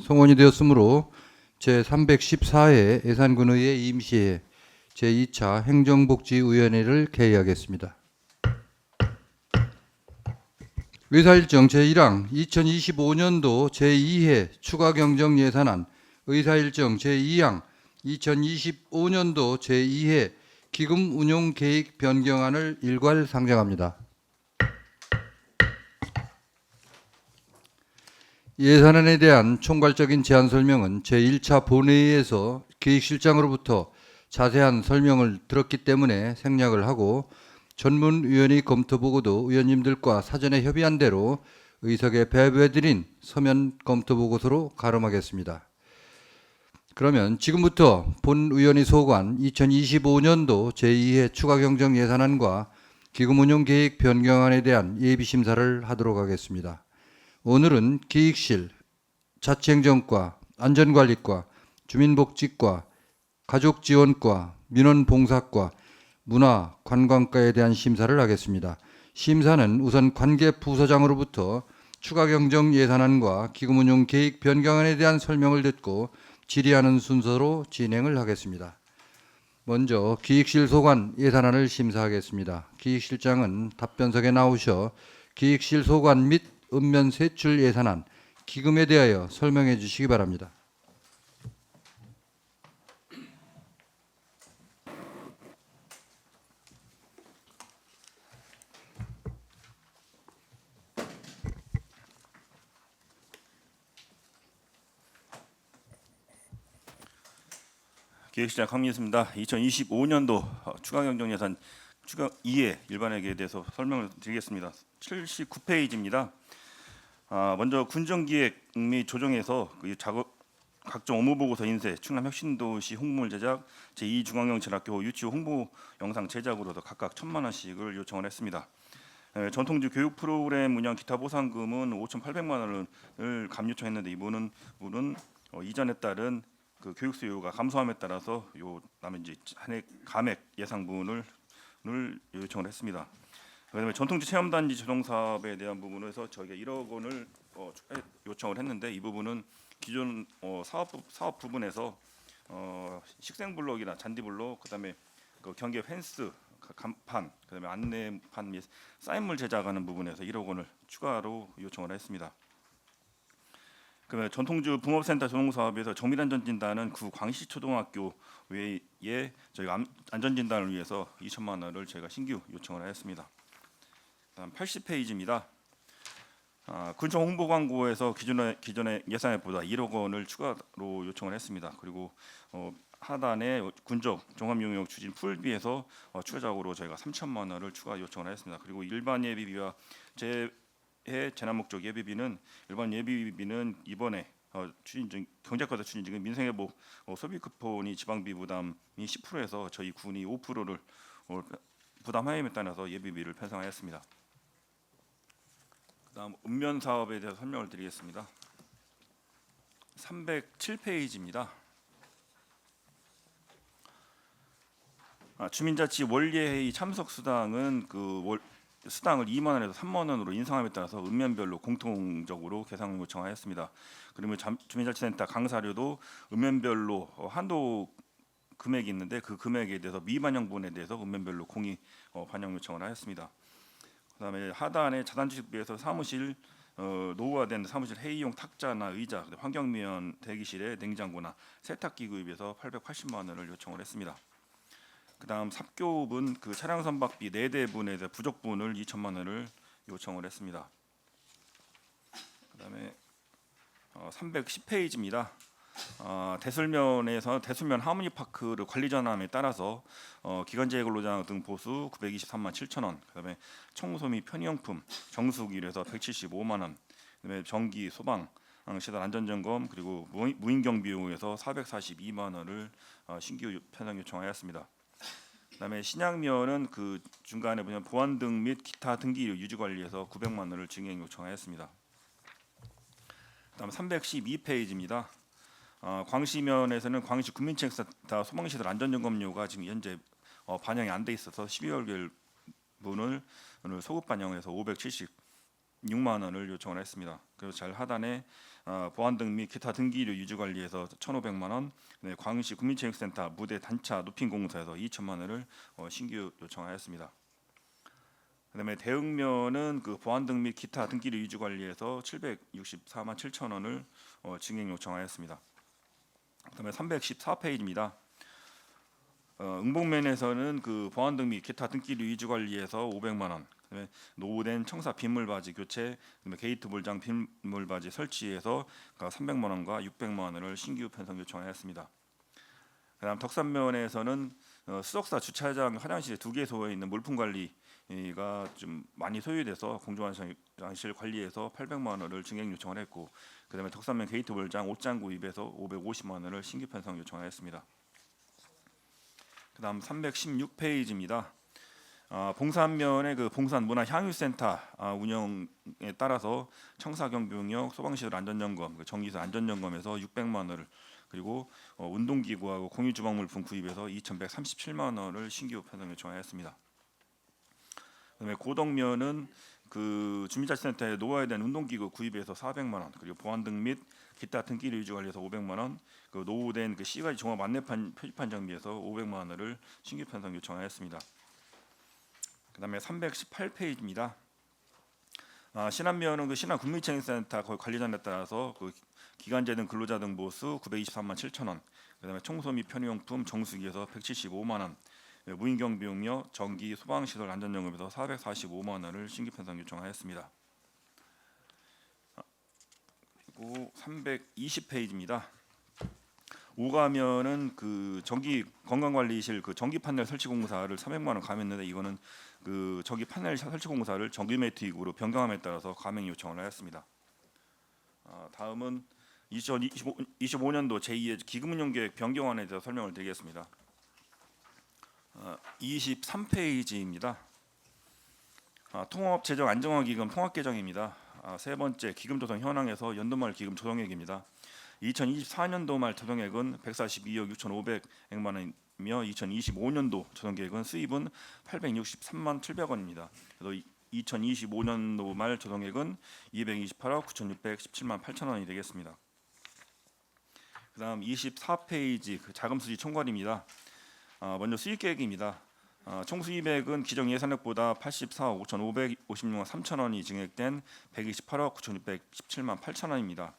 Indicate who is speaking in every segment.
Speaker 1: 송원이 되었으므로 제314회 예산군의회 임시회 제2차 행정복지위원회를 개의하겠습니다. 의사일정 제1항 2025년도 제2회 추가경정예산안, 의사일정 제2항 2025년도 제2회 기금운용계획 변경안을 일괄 상정합니다. 예산안에 대한 총괄적인 제안 설명은 제1차 본회의에서 기획실장으로부터 자세한 설명을 들었기 때문에 생략을 하고, 전문위원회 검토보고도 의원님들과 사전에 협의한 대로 의석에 배부해드린 서면 검토보고서로 가름하겠습니다. 그러면 지금부터 본위원회 소관 2025년도 제2회 추가경정예산안과 기금운용계획 변경안에 대한 예비심사를 하도록 하겠습니다. 오늘은 기획실, 자치행정과, 안전관리과, 주민복지과, 가족지원과, 민원봉사과, 문화, 관광과에 대한 심사를 하겠습니다. 심사는 우선 관계부서장으로부터 추가경정예산안과 기금운용계획 변경안에 대한 설명을 듣고 질의하는 순서로 진행을 하겠습니다. 먼저 기획실 소관 예산안을 심사하겠습니다. 기획실장은 답변석에 나오셔 기획실 소관 및 읍면 세출 예산안, 기금에 대하여 설명해 주시기 바랍니다.
Speaker 2: 기획실장 강민수입니다. 2025년도 추가경정예산 추가 2회 일반회계에 대해서 설명을 드리겠습니다. 79페이지입니다. 먼저 군정기획 및 조정에서 각종 업무보고서 인쇄, 충남혁신도시 홍보물 제작, 제2중앙경찰학교 유치원 홍보 영상 제작으로도 각각 1,000만 원씩을 요청을 했습니다. 전통주 교육 프로그램 운영 기타 보상금은 5,800만 원을 감요청했는데 이분은 이전에 따른 그 교육 수요가 감소함에 따라서 남은 이제 한해 감액 예상분을 요청을 했습니다. 그다음에 전통주 체험단지 조성 사업에 대한 부분에서 저희가 1억 원을 요청을 했는데 이 부분은 기존 사업 부분에서 식생블록이나 잔디블록, 그다음에 그 경계 펜스, 간판, 그다음에 안내판 및 사인물 제작하는 부분에서 1억 원을 추가로 요청을 했습니다. 그다음에 전통주 붕업센터 조성 사업에서 정밀안전진단은 구 광시초등학교 외에 저희가 안전진단을 위해서 2천만 원을 저희가 신규 요청을 했습니다. 다음 80페이지입니다. 군청 홍보 광고에서 기존의 예산액보다 1억 원을 추가로 요청을 했습니다. 그리고 하단에 군적 종합용역 추진 풀비에서 추가적으로 저희가 3천만 원을 추가 요청을 했습니다. 그리고 일반 예비비와 재난목적 예비비는 이번에 경제과다 추진 중인 민생회복 소비 쿠폰이 지방비 부담이 10%에서 저희 군이 5%를 부담하임에 따라서 예비비를 편성하였습니다. 그다음 읍면 사업에 대해서 설명을 드리겠습니다. 307페이지입니다. 주민자치 원례회의 참석 수당은 수당을 2만 원에서 3만 원으로 인상함에 따라서 읍면별로 공통적으로 계산 요청하였습니다. 그러면 주민자치센터 강사료도 읍면별로 한도 금액이 있는데 그 금액에 대해서 미반영분에 대해서 읍면별로 공의 반영 요청을 하였습니다. 그다음에 하단에 자단주식비에서 사무실 노후화된 사무실 회의용 탁자나 의자, 환경미원 대기실에 냉장고나 세탁기 구입해서 880만 원을 요청을 했습니다. 그다음 삽교분 차량 선박비 4대분에 대해 부족분을 2천만 원을 요청을 했습니다. 그다음에 310페이지입니다. 대술면 하모니 파크를 관리 전함에 따라서 기간제 근로자 등 보수 923만 7천 원, 그다음에 청소 및 편의용품 정수기에서 175만 원, 그다음에 전기 소방 시설 안전점검 그리고 무인경 비용에서 442만 원을 신규 편성 요청하였습니다. 그다음에 신양면은 중간에 보면 보안 등 및 기타 등기 유지 관리에서 900만 원을 증액 요청하였습니다. 그다음 312페이지입니다. 광시면에서는 광시 국민체육센터 소방시설 안전점검료가 지금 현재 반영이 안 돼 있어서 12월별 분을 오늘 소급 반영해서 576만 원을 요청을 했습니다. 그리고 잘 하단에 보안 등 및 기타 등기료 유지 관리에서 1,500만 원, 광역시 국민체육센터 무대 단차 높임 공사에서 2천만 원을 신규 요청하였습니다. 그다음에 대응면은 그 보안 등 및 기타 등기료 유지 관리에서 764만 7천 원을 증액 요청하였습니다. 그다음에 314페이지입니다. 응봉면에서는 그 보안 등 및 기타 등기료 유지 관리에서 500만 원, 그다음에 노후된 청사 빗물바지 교체, 그다음에 게이트 볼장 빗물바지 설치에서 300만 원과 600만 원을 신규 편성 요청하였습니다. 그다음 덕산면에서는 수석사 주차장 화장실에 2개 소에 있는 물품 관리가 좀 많이 소요돼서 공중화장실 관리에서 800만 원을 증액 요청을 했고, 그다음에 덕산면 게이트 볼장 옷장 구입에서 550만 원을 신규 편성 요청하였습니다. 그다음 316페이지입니다. 봉산면의 그 봉산 문화향유센터 운영에 따라서 청사경비용역 소방시설 안전점검, 정기소 안전점검에서 600만 원을, 그리고 운동기구하고 공유주방물품 구입에서 2,137만 원을 신규 편성 요청하였습니다. 그다음에 고덕면은 그 주민자치센터에 놓아야 되는 운동기구 구입에서 400만 원, 그리고 보안 등 및 기타 등기료 유지 관리에서 500만 원, 그 노후된 그 C가지 종합 안내판 표지판 장비에서 500만 원을 신규 편성 요청하였습니다. 그다음에 318페이지입니다. 신안면은 그 신안 국민체육센터 관리자에 따라서 그 기간제 등 근로자 등 보수 923만 7천 원, 그다음에 청소 및 편의용품 정수기에서 175만 원, 무인경비용역 전기 소방시설 안전점검에서 445만 원을 신규 편성 요청하였습니다. 그리고 320페이지입니다. 오가면은 그 전기 건강관리실 그 전기 판넬 설치 공사를 300만 원 감했는데, 이거는 그 전기 판넬 설치 공사를 정규매틱으로 변경함에 따라서 감행 요청을 하였습니다. 다음은 2025년도 제2의 기금운용계획 변경안에 대해서 설명을 드리겠습니다. 23페이지입니다. 통합재정 안정화기금 통합개정입니다. 세 번째 기금 조성 현황에서 연도말 기금 조성액입니다. 2024년도 말 조성액은 142억 6,500만 원이며 2025년도 조성계획은 수입은 863만 700원입니다. 그래서 2025년도 말 조성액은 228억 9,617만 8천 원이 되겠습니다. 그다음 24페이지 그 자금수지 총괄입니다. 먼저 수익계획입니다. 총 수입액은 기정 예산액보다 84억 5,556만 3천 원이 증액된 128억 9,617만 8천 원입니다.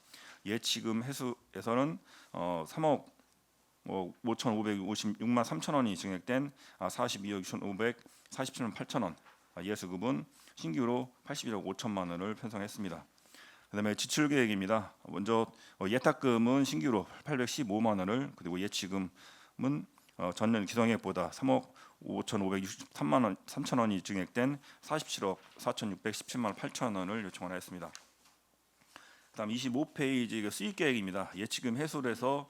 Speaker 2: 예치금 해수에서는 3억 5,556만 3천 원이 증액된 42억 6,547만 8천 원, 예수급은 신규로 81억 5천만 원을 편성했습니다. 그다음에 지출 계획입니다. 먼저 예탁금은 신규로 815만 원을, 그리고 예치금은 전년 기성액보다 3억 5,563만 원 3천 원이 증액된 47억 4,617만 8천 원을 요청을 하였습니다. 그다음 25페이지 수익계획입니다. 예치금 해소를 해서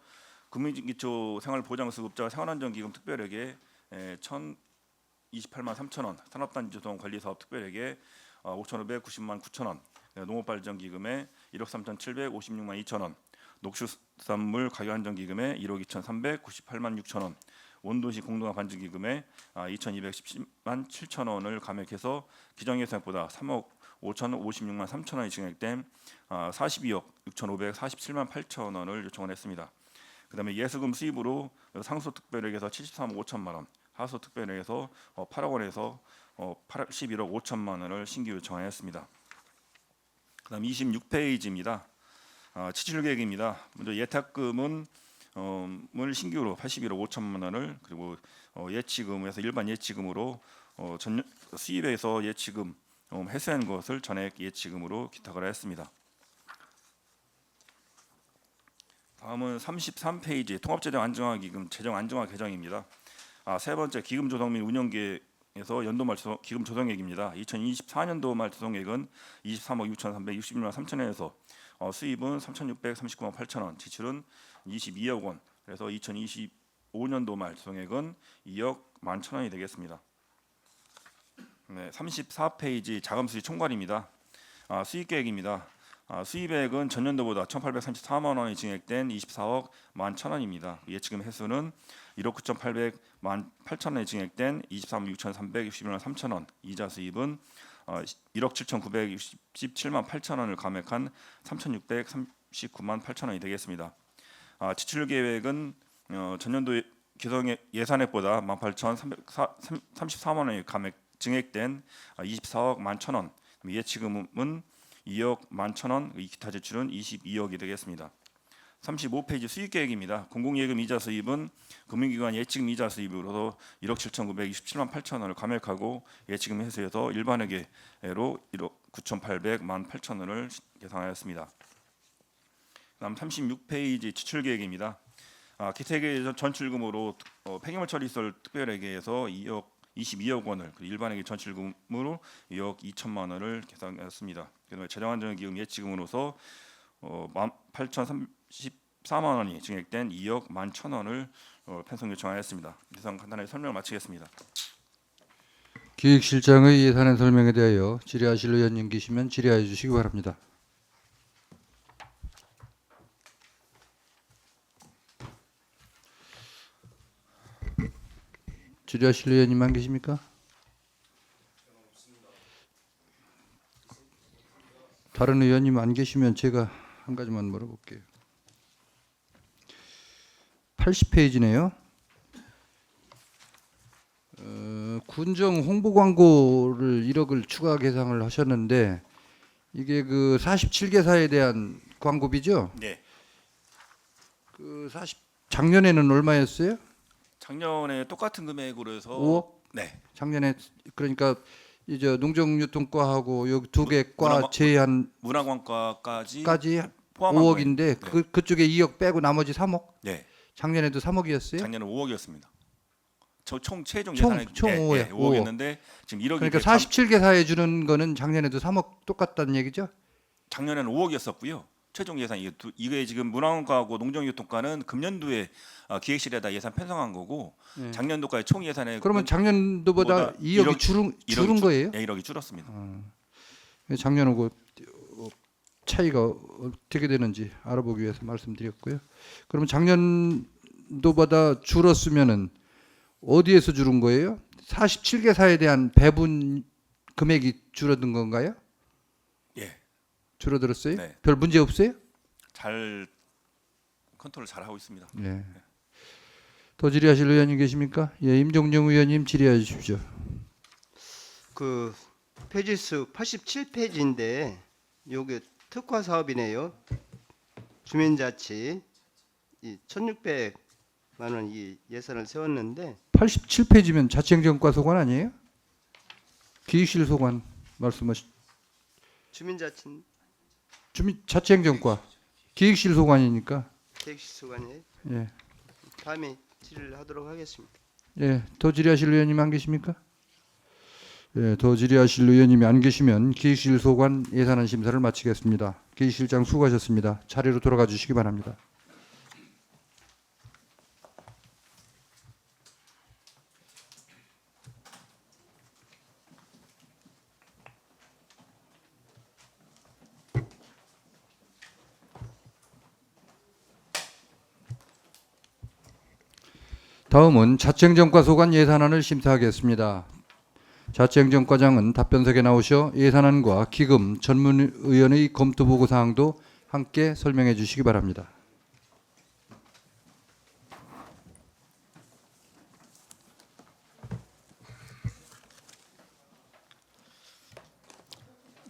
Speaker 2: 국민기초 생활보장수급자 생활안전기금 특별액에 1,028만 3천 원, 산업단지조성관리사업 특별액에 5,590만 9천 원, 농업발전기금에 1억 3,756만 2천 원, 녹수산물 가격안정기금에 1억 2,398만 6천 원, 원도시 공동화 반증기금에 2,210만 7천 원을 감액해서 기정예산보다 3억 5,056만 3천 원이 증액된 42억 6,547만 8천 원을 요청을 했습니다. 그다음에 예수금 수입으로 상소특별액에서 73억 5천만 원, 하소특별액에서 8억 원에서 81억 5천만 원을 신규 요청하였습니다. 그다음 26페이지입니다. 지출계획입니다. 먼저 예탁금은 을 신규로 81억 5천만 원을, 그리고 예치금에서 일반 예치금으로 전 수입에서 예치금 해소한 것을 전액 예치금으로 기탁을 하였습니다. 다음은 33페이지 통합재정 안정화 기금 재정 안정화 개정입니다. 세 번째 기금 조성 및 운영계획에서 연도말 기금 조성액입니다. 2024년도 말 조성액은 23억 6,366만 3천 원에서 수입은 3,639만 8천 원, 지출은 22억 원. 그래서 2025년도 말 조성액은 2억 1만 천 원이 되겠습니다. 네, 34페이지 자금수지 총괄입니다. 수익계획입니다. 수입액은 전년도보다 1,834만 원이 증액된 24억 1만 천 원입니다. 예치금 해수는 1억 9,800만 8천 원이 증액된 23억 6,361만 3천 원, 이자 수입은 1억 7,967만 8천 원을 감액한 3,637만 19만 8천 원이 되겠습니다. 지출 계획은 전년도 개정 예산액보다 18,334만 원이 증액된 24억 1만 원, 예치금은 2억 1만 원, 기타 지출은 22억이 되겠습니다. 35페이지 수입 계획입니다. 공공예금 이자 수입은 금융기관 예치금 이자 수입으로서 1억 7,927만 8천 원을 감액하고 예치금 회수해서 일반회계로 1억 9,800만 8천 원을 계산하였습니다. 다음 36페이지 지출 계획입니다. 기타회계 전출금으로 폐기물 처리설 특별회계에서 2억 22억 원을, 일반회계 전출금으로 2억 2천만 원을 계산하였습니다. 그다음에 재정안정기금 예치금으로서 18,034만 원이 증액된 2억 1만 원을 편성 요청하였습니다. 이상 간단하게 설명을 마치겠습니다.
Speaker 1: 기획실장의 예산안 설명에 대하여 질의하실 의원님 계시면 질의하여 주시기 바랍니다. 질의하실 의원님 안 계십니까? 다른 의원님 안 계시면 제가 한 가지만 물어볼게요. 80페이지네요. 군정 홍보 광고를 1억을 추가 계상을 하셨는데 이게 그 47개사에 대한 광고비죠?
Speaker 2: 네.
Speaker 1: 작년에는 얼마였어요?
Speaker 2: 작년에 똑같은 금액으로 해서
Speaker 1: 5억?
Speaker 2: 네.
Speaker 1: 작년에 그러니까 이제 농정유통과하고 여기 두 개 과
Speaker 2: 문화-
Speaker 1: 제한
Speaker 2: 문화관과까지
Speaker 1: 까지
Speaker 2: 포함한
Speaker 1: 5억인데
Speaker 2: 거예요.
Speaker 1: 그쪽에 2억 빼고 나머지 3억?
Speaker 2: 네.
Speaker 1: 작년에도 3억이었어요?
Speaker 2: 작년에 5억이었습니다. 총 최종
Speaker 1: 총
Speaker 2: 예산액
Speaker 1: 5억.
Speaker 2: 5억이었는데 지금 1억이
Speaker 1: 그러니까 47개사에 주는 거는 작년에도 3억 똑같다는 얘기죠?
Speaker 2: 작년에는 5억이었었고요. 최종 예산 이게 지금 문화관과하고 농정유통과는 금년도에 기획실에다 예산 편성한 거고
Speaker 1: 네.
Speaker 2: 작년도까지 총 예산액
Speaker 1: 그러면 작년도보다
Speaker 2: 보다
Speaker 1: 2억이 줄은 거예요?
Speaker 2: 네, 1억이 줄었습니다.
Speaker 1: 작년하고 차이가 어떻게 되는지 알아보기 위해서 말씀드렸고요. 그러면 작년도보다 줄었으면은 어디에서 줄은 거예요? 47개사에 대한 배분 금액이 줄어든 건가요?
Speaker 2: 예.
Speaker 1: 줄어들었어요?
Speaker 2: 네.
Speaker 1: 별 문제 없어요?
Speaker 2: 잘 컨트롤 잘 하고 있습니다.
Speaker 1: 네. 더 질의하실 의원님 계십니까? 예, 임종영 의원님 질의해 주십시오.
Speaker 3: 그 페이지 수 87페이지인데 요게 특화 사업이네요. 주민자치 이 1,600만 원 이 예산을 세웠는데
Speaker 1: 87페이지면 자치행정과 소관 아니에요? 기획실 소관 말씀하시.
Speaker 3: 주민자치
Speaker 1: 자치행정과 기획실 소관이니까.
Speaker 3: 계획실수관이에요.
Speaker 1: 예,
Speaker 3: 다음에 질의를 하도록 하겠습니다.
Speaker 1: 예, 더 질의하실 의원님 안 계십니까? 예, 더 질의하실 의원님이 안 계시면 기획실 소관 예산안 심사를 마치겠습니다. 기획실장 수고하셨습니다. 자리로 돌아가 주시기 바랍니다. 다음은 자치행정과 소관 예산안을 심사하겠습니다. 자치행정과장은 답변석에 나오셔 예산안과 기금 전문위원의 검토보고 사항도 함께 설명해 주시기 바랍니다.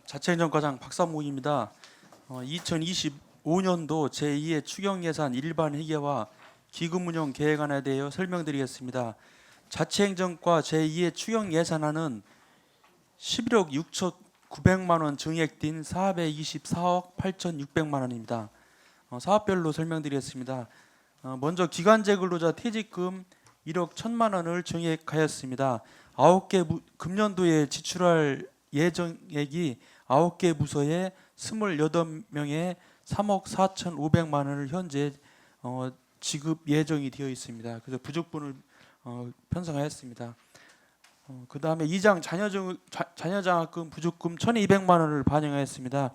Speaker 4: 자치행정과장 박삼옥입니다. 2025년도 제2의 추경예산 일반 회계와 기금 운영 계획안에 대하여 설명드리겠습니다. 자치행정과 제2의 추경예산안은 11억 6,900만 원 증액된 424억 8,600만 원입니다. 사업별로 설명드리겠습니다. 먼저 기간제 근로자 퇴직금 1억 1천만 원을 증액하였습니다. 9개 금년도에 지출할 예정액이 9개 부서에 28명에 3억 4,500만 원을 현재 지급 예정이 되어 있습니다. 그래서 부족분을 편성하였습니다. 그 다음에 2장 자녀장학금 부족금 1,200만 원을 반영하였습니다.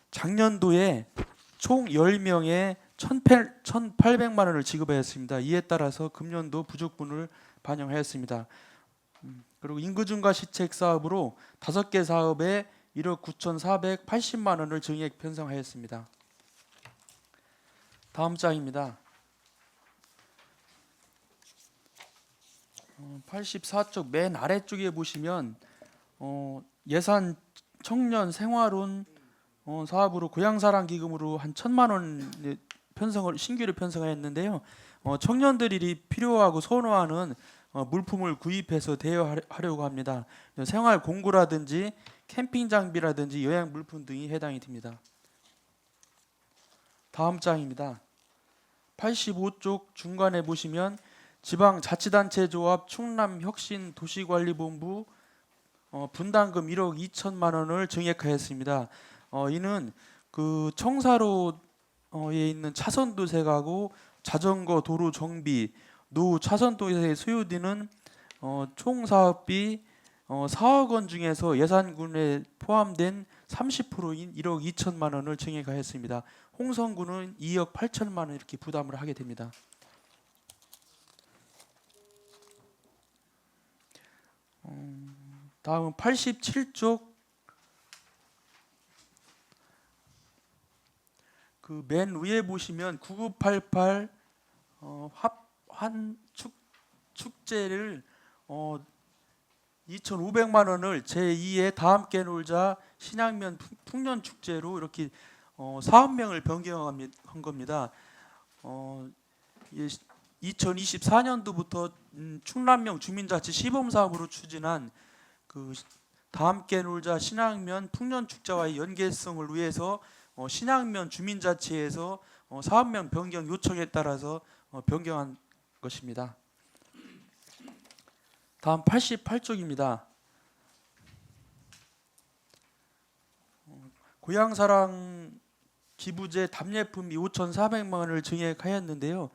Speaker 4: 작년도에 총 10명에 1,800만 원을 지급하였습니다. 이에 따라서 금년도 부족분을 반영하였습니다. 그리고 인구증가 시책 사업으로 5개 사업에 1억 9,480만 원을 증액 편성하였습니다. 다음 장입니다. 84쪽 맨 아래쪽에 보시면 예산 청년 생활원 사업으로 고향사랑 기금으로 한 1,000만 원 편성을 신규로 편성했는데요. 청년들이 필요하고 선호하는 물품을 구입해서 대여하려고 합니다. 생활 공구라든지 캠핑 장비라든지 여행 물품 등이 해당이 됩니다. 다음 장입니다. 85쪽 중간에 보시면 지방자치단체 조합 충남혁신도시관리본부 분담금 1억 2천만 원을 증액하였습니다. 이는 그 청사로에 있는 차선도색하고 자전거 도로 정비, 노후 차선도색에 소요되는 총 사업비 4억 원 중에서 예산군에 포함된 30%인 1억 2천만 원을 증액하였습니다. 홍성군은 2억 8천만 원 이렇게 부담을 하게 됩니다. 다음은 87쪽 그 맨 위에 보시면 9988 합한 축제를 2,500만 원을 제2의 다함께 놀자 신양면 풍년 축제로 이렇게 사업명을 변경한 겁니다. 2024년도부터 충남명 주민자치 시범사업으로 추진한 그 다함께 놀자 신양면 풍년 축제와의 연계성을 위해서 신양면 주민자치에서 사업명 변경 요청에 따라서 변경한 것입니다. 다음 88쪽입니다. 고향사랑 기부제 답례품비 5,400만 원을 증액하였는데요.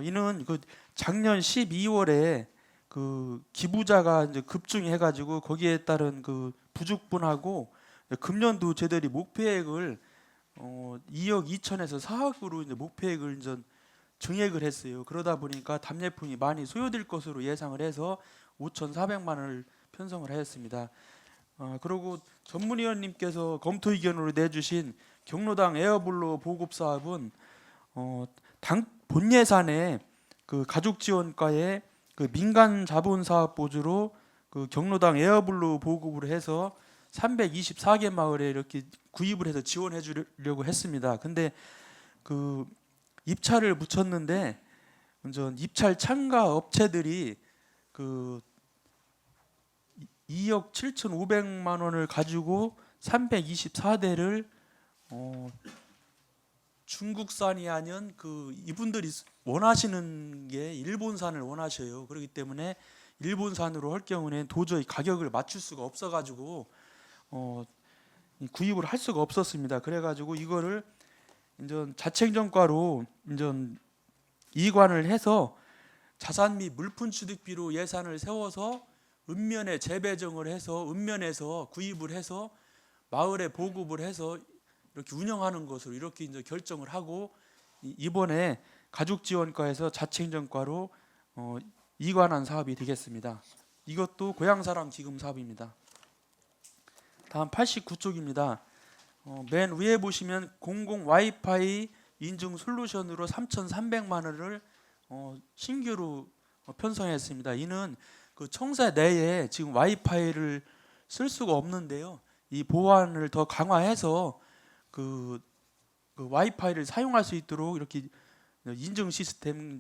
Speaker 4: 이는 그 작년 12월에 그 기부자가 이제 급증해가지고 거기에 따른 그 부족분하고 금년도 저희들이 목표액을 2억 2천에서 4억으로 이제 목표액을 이제 증액을 했어요. 그러다 보니까 답례품이 많이 소요될 것으로 예상을 해서 5,400만 원을 편성을 하였습니다. 그리고 전문위원님께서 검토 의견으로 내주신 경로당 에어블로 보급 사업은 당 본 예산에 그 가족지원과의 그 민간 자본 사업 보조로 그 경로당 에어블로 보급을 해서 324개 마을에 이렇게 구입을 해서 지원해 주려고 했습니다. 근데 그 입찰을 붙였는데 입찰 참가 업체들이 그 2억 7,500만 원을 가지고 324대를 중국산이 아닌 그 이분들이 원하시는 게 일본산을 원하셔요. 그렇기 때문에 일본산으로 할 경우는 도저히 가격을 맞출 수가 없어가지고 구입을 할 수가 없었습니다. 그래가지고 이거를 이제 자치행정과로 이제 이관을 해서 자산 및 물품 취득비로 예산을 세워서 읍면에 재배정을 해서 읍면에서 구입을 해서 마을에 보급을 해서 이렇게 운영하는 것으로 이렇게 이제 결정을 하고 이번에 가족지원과에서 자치행정과로 이관한 사업이 되겠습니다. 이것도 고향사랑 기금 사업입니다. 다음 89쪽입니다. 맨 위에 보시면 공공 와이파이 인증 솔루션으로 3,300만 원을 신규로 편성했습니다. 이는 그 청사 내에 지금 와이파이를 쓸 수가 없는데요. 이 보안을 더 강화해서 그 와이파이를 사용할 수 있도록 이렇게 인증 시스템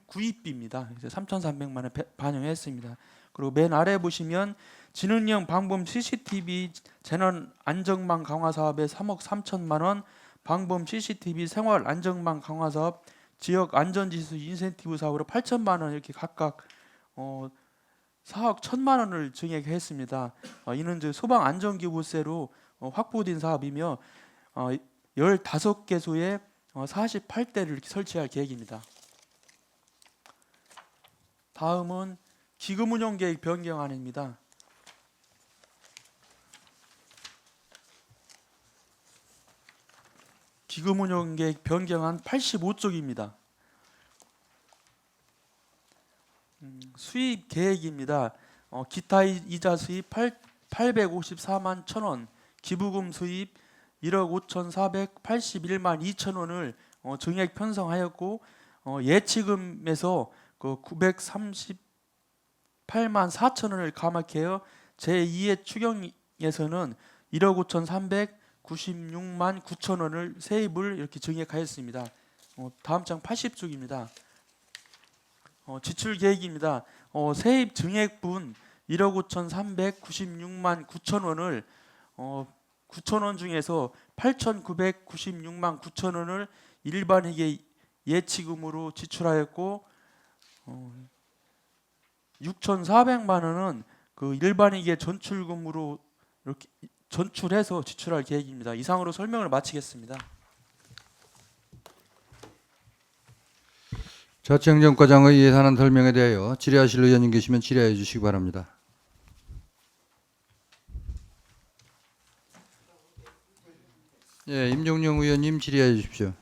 Speaker 4: 구입비입니다. 3,300만 원 반영했습니다. 그리고 맨 아래 보시면 지능형 방범 CCTV 재난 안정망 강화 사업에 3억 3천만 원, 방범 CCTV 생활 안정망 강화 사업, 지역 안전지수 인센티브 사업으로 8천만 원 이렇게 각각 4억 1천만 원을 증액했습니다. 이는 이제 소방 안전기부세로 확보된 사업이며 15개소에 48대를 이렇게 설치할 계획입니다. 다음은 기금 운영 계획 변경안입니다. 기금 운영 계획 변경안 85쪽입니다. 수입 계획입니다. 기타 이자 수입 854만 1,000원, 기부금 수입 1억 5,481만 2천 원을 증액 편성하였고 예치금에서 그 938만 4천 원을 감액하여 제2의 추경에서는 1억 5,396만 9천 원을 세입을 이렇게 증액하였습니다. 다음 장 80쪽입니다. 지출 계획입니다. 세입 증액분 1억 5,396만 9천 원을 9천 원 중에서 8,996만 9천 원을 일반회계 예치금으로 지출하였고 6,400만 원은 그 일반회계 전출금으로 이렇게 전출해서 지출할 계획입니다. 이상으로 설명을 마치겠습니다.
Speaker 1: 자치행정과장의 예산안 설명에 대하여 질의하실 의원님 계시면 질의해 주시기 바랍니다. 예, 임종영 의원님 질의해 주십시오.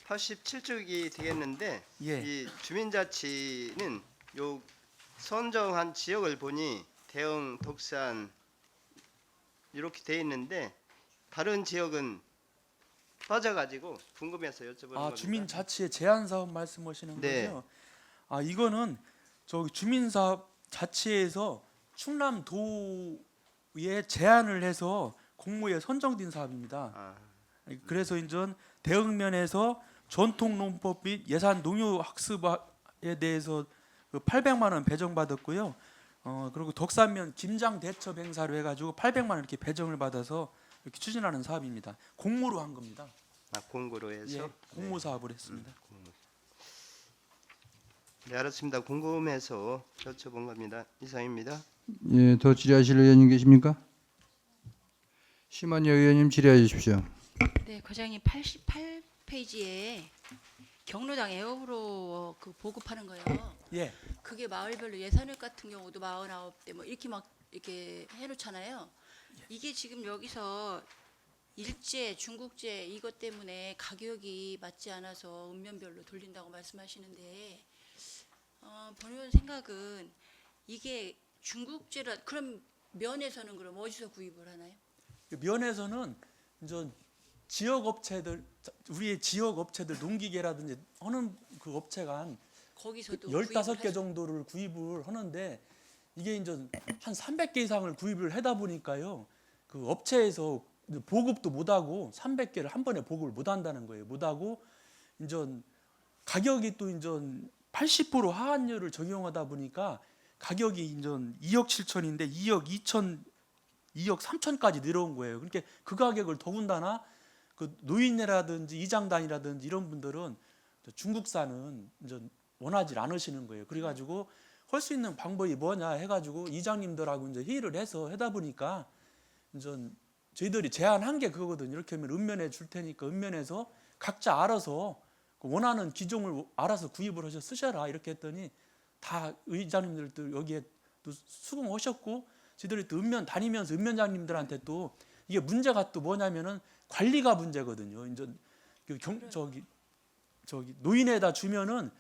Speaker 3: 87쪽이 되겠는데
Speaker 4: 예.
Speaker 3: 이 주민자치는 요 선정한 지역을 보니 대형 독산 이렇게 돼 있는데 다른 지역은 빠져가지고 궁금해서 여쭤보는 겁니다.
Speaker 4: 주민자치의 제한사업 말씀하시는
Speaker 3: 네.
Speaker 4: 거죠? 이거는 저기 주민사업 자치에서 충남도에 제안을 해서 공모에 선정된 사업입니다.
Speaker 3: 아,
Speaker 4: 그래서 이제 대응면에서 전통농법 및 예산 농유 학습에 대해서 그 800만 원 배정받았고요. 그리고 덕산면 김장 대첩 행사로 해가지고 800만 원 이렇게 배정을 받아서 이렇게 추진하는 사업입니다. 공모로 한 겁니다.
Speaker 3: 공고로 해서
Speaker 4: 예, 공모 사업을 했습니다.
Speaker 3: 네, 알았습니다. 궁금해서 여쭤본 겁니다. 이상입니다.
Speaker 1: 예, 더 질의하실 의원님 계십니까? 심한여 의원님 질의해 주십시오.
Speaker 5: 네, 과장님 88페이지에 경로당 에어브로 그 보급하는 거요.
Speaker 4: 예,
Speaker 5: 그게 마을별로 예산역 같은 경우도 49대 뭐 이렇게 막 이렇게 해놓잖아요. 이게 지금 여기서 일제, 중국제 이것 때문에 가격이 맞지 않아서 읍면별로 돌린다고 말씀하시는데 본 의원 생각은 이게 중국제라 그럼 면에서는 그럼 어디서 구입을 하나요?
Speaker 4: 면에서는 이제 지역 업체들, 우리의 지역 업체들 농기계라든지 하는 그 업체가 한
Speaker 5: 거기서도
Speaker 4: 15개 정도를 구입을 하는데 이게 이제 한 300개 이상을 구입을 하다 보니까요. 그 업체에서 보급도 못 하고 300개를 한 번에 보급을 못 한다는 거예요. 못 하고 이제 가격이 또 이제 80% 하한율을 적용하다 보니까 가격이 이제 2억 7천인데 2억 2천 2억 3천까지 내려온 거예요. 그러니까 그 가격을 더군다나 그 노인네라든지 이장단이라든지 이런 분들은 중국산은 이제 원하지 않으시는 거예요. 그래가지고 할 수 있는 방법이 뭐냐 해가지고 이장님들하고 이제 회의를 해서 하다 보니까 이제 저희들이 제안한 게 그거거든요. 이렇게 하면 읍면에 줄 테니까 읍면에서 각자 알아서 원하는 기종을 알아서 구입을 하셔 쓰셔라 이렇게 했더니 다 의장님들도 여기에 또 수긍하셨고 저희들이 또 읍면 다니면서 읍면장님들한테 또 이게 문제가 또 뭐냐면은 관리가 문제거든요. 이제 저기 노인에다 주면은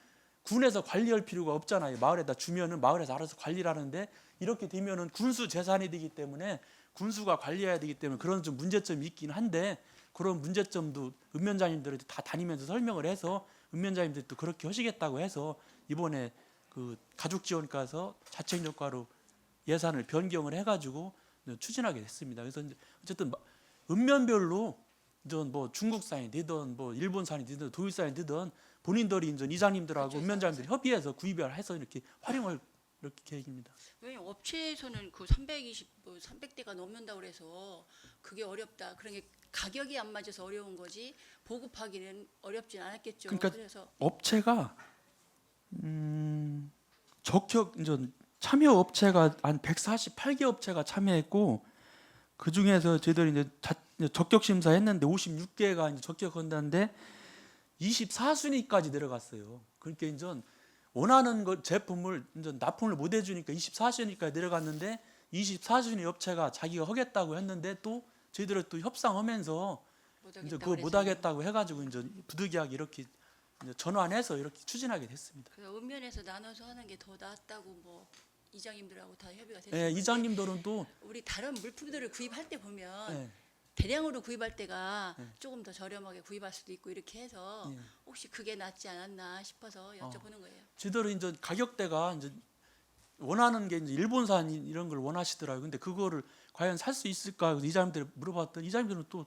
Speaker 4: 군에서 관리할 필요가 없잖아요. 마을에다 주면은 마을에서 알아서 관리를 하는데 이렇게 되면은 군수 재산이 되기 때문에 군수가 관리해야 되기 때문에 그런 좀 문제점이 있긴 한데 그런 문제점도 읍면장님들한테 다 다니면서 설명을 해서 읍면장님들이 또 그렇게 하시겠다고 해서 이번에 그 가족지원과에서 자치행정과로 예산을 변경을 해가지고 추진하게 됐습니다. 그래서 어쨌든 읍면별로 뭐 중국산이 되든 뭐 일본산이 되든 독일산이 되든 본인들이 이제 이장님들하고 읍면장님들이 협의해서 구입을 해서 이렇게 활용을 이렇게 계획입니다.
Speaker 5: 왜냐면 업체에서는 그 300대가 넘는다고 그래서 그게 어렵다. 그런 게 가격이 안 맞아서 어려운 거지 보급하기는 어렵진 않았겠죠.
Speaker 4: 그러니까
Speaker 5: 그래서
Speaker 4: 업체가 적격 이제 참여 업체가 한 148개 업체가 참여했고 그 중에서 저희들이 이제 적격 심사했는데 56개가 이제 적격한다는데 24순위까지 내려갔어요. 그러니까 이제 원하는 것 제품을 이제 납품을 못 해주니까 24순위까지 내려갔는데 24순위 업체가 자기가 하겠다고 했는데 또 저희들은 또 협상하면서 이제 그거 못 하겠다고 해가지고 이제 부득이하게 이렇게 이제 전환해서 이렇게 추진하게 됐습니다.
Speaker 5: 그래서 읍면에서 나눠서 하는 게 더 낫다고 뭐 이장님들하고 다 협의가 됐어요.
Speaker 4: 예, 이장님들은 또
Speaker 5: 우리 다른 물품들을 구입할 때 보면
Speaker 4: 예,
Speaker 5: 대량으로 구입할 때가
Speaker 4: 네.
Speaker 5: 조금 더 저렴하게 구입할 수도 있고 이렇게 해서
Speaker 4: 예.
Speaker 5: 혹시 그게 낫지 않았나 싶어서 여쭤보는 거예요.
Speaker 4: 지들은 이제 가격대가 이제 원하는 게 이제 일본산 이런 걸 원하시더라고요. 근데 그거를 과연 살 수 있을까? 이장님들 물어봤더니 이장님들은 또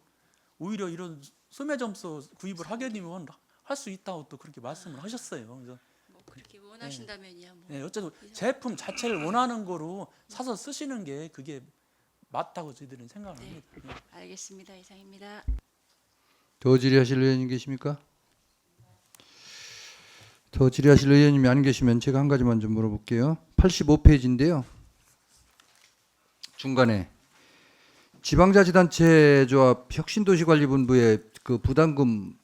Speaker 4: 오히려 이런 소매점서 구입을 하게 되면 할 수 있다고 또 그렇게 말씀을 하셨어요. 그래서
Speaker 5: 뭐 그렇게 원하신다면이야 뭐.
Speaker 4: 예, 어쨌든 제품 자체를 원하는 거로 사서 쓰시는 게 그게 맞다고 저희들은 생각을
Speaker 5: 네.
Speaker 4: 합니다. 예.
Speaker 5: 알겠습니다. 이상입니다.
Speaker 1: 더 질의하실 의원님 계십니까? 더 질의하실 의원님이 안 계시면 제가 한 가지만 좀 물어볼게요. 85페이지인데요. 중간에 지방자치단체조합 혁신도시관리본부의 그 부담금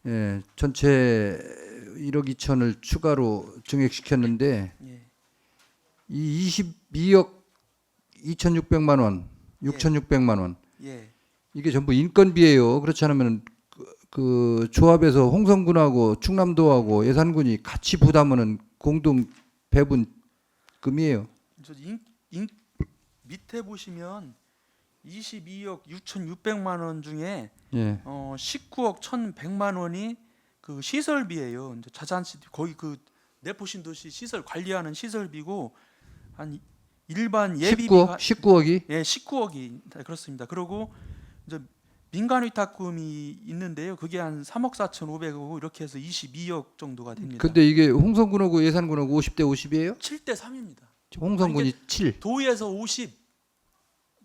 Speaker 4: 예,
Speaker 1: 전체 1억 2천을 추가로 증액시켰는데
Speaker 4: 예,
Speaker 1: 이 22억 2,600만 원, 6,600만 원
Speaker 4: 예.
Speaker 1: 이게 전부 인건비예요. 그렇지 않으면 그 조합에서 홍성군하고 충남도하고 예산군이 같이 부담하는 공동 배분금이에요.
Speaker 4: 저 밑에 보시면 22억 6,600만 원 중에
Speaker 1: 예.
Speaker 4: 19억 1,100만 원이 그 시설비예요. 이제 자산시 거의 그 내포신 도시 시설 관리하는 시설비고 한 일반 예비비가
Speaker 1: 19억이
Speaker 4: 예, 19억이 그렇습니다. 그리고 이제 민간 위탁금이 있는데요. 그게 한 3억 4,500억 이렇게 해서 22억 정도가 됩니다.
Speaker 1: 근데 이게 홍성군하고 예산군하고 50대 50이에요?
Speaker 4: 7대 3입니다.
Speaker 1: 홍성군이 7.
Speaker 4: 도에서 50.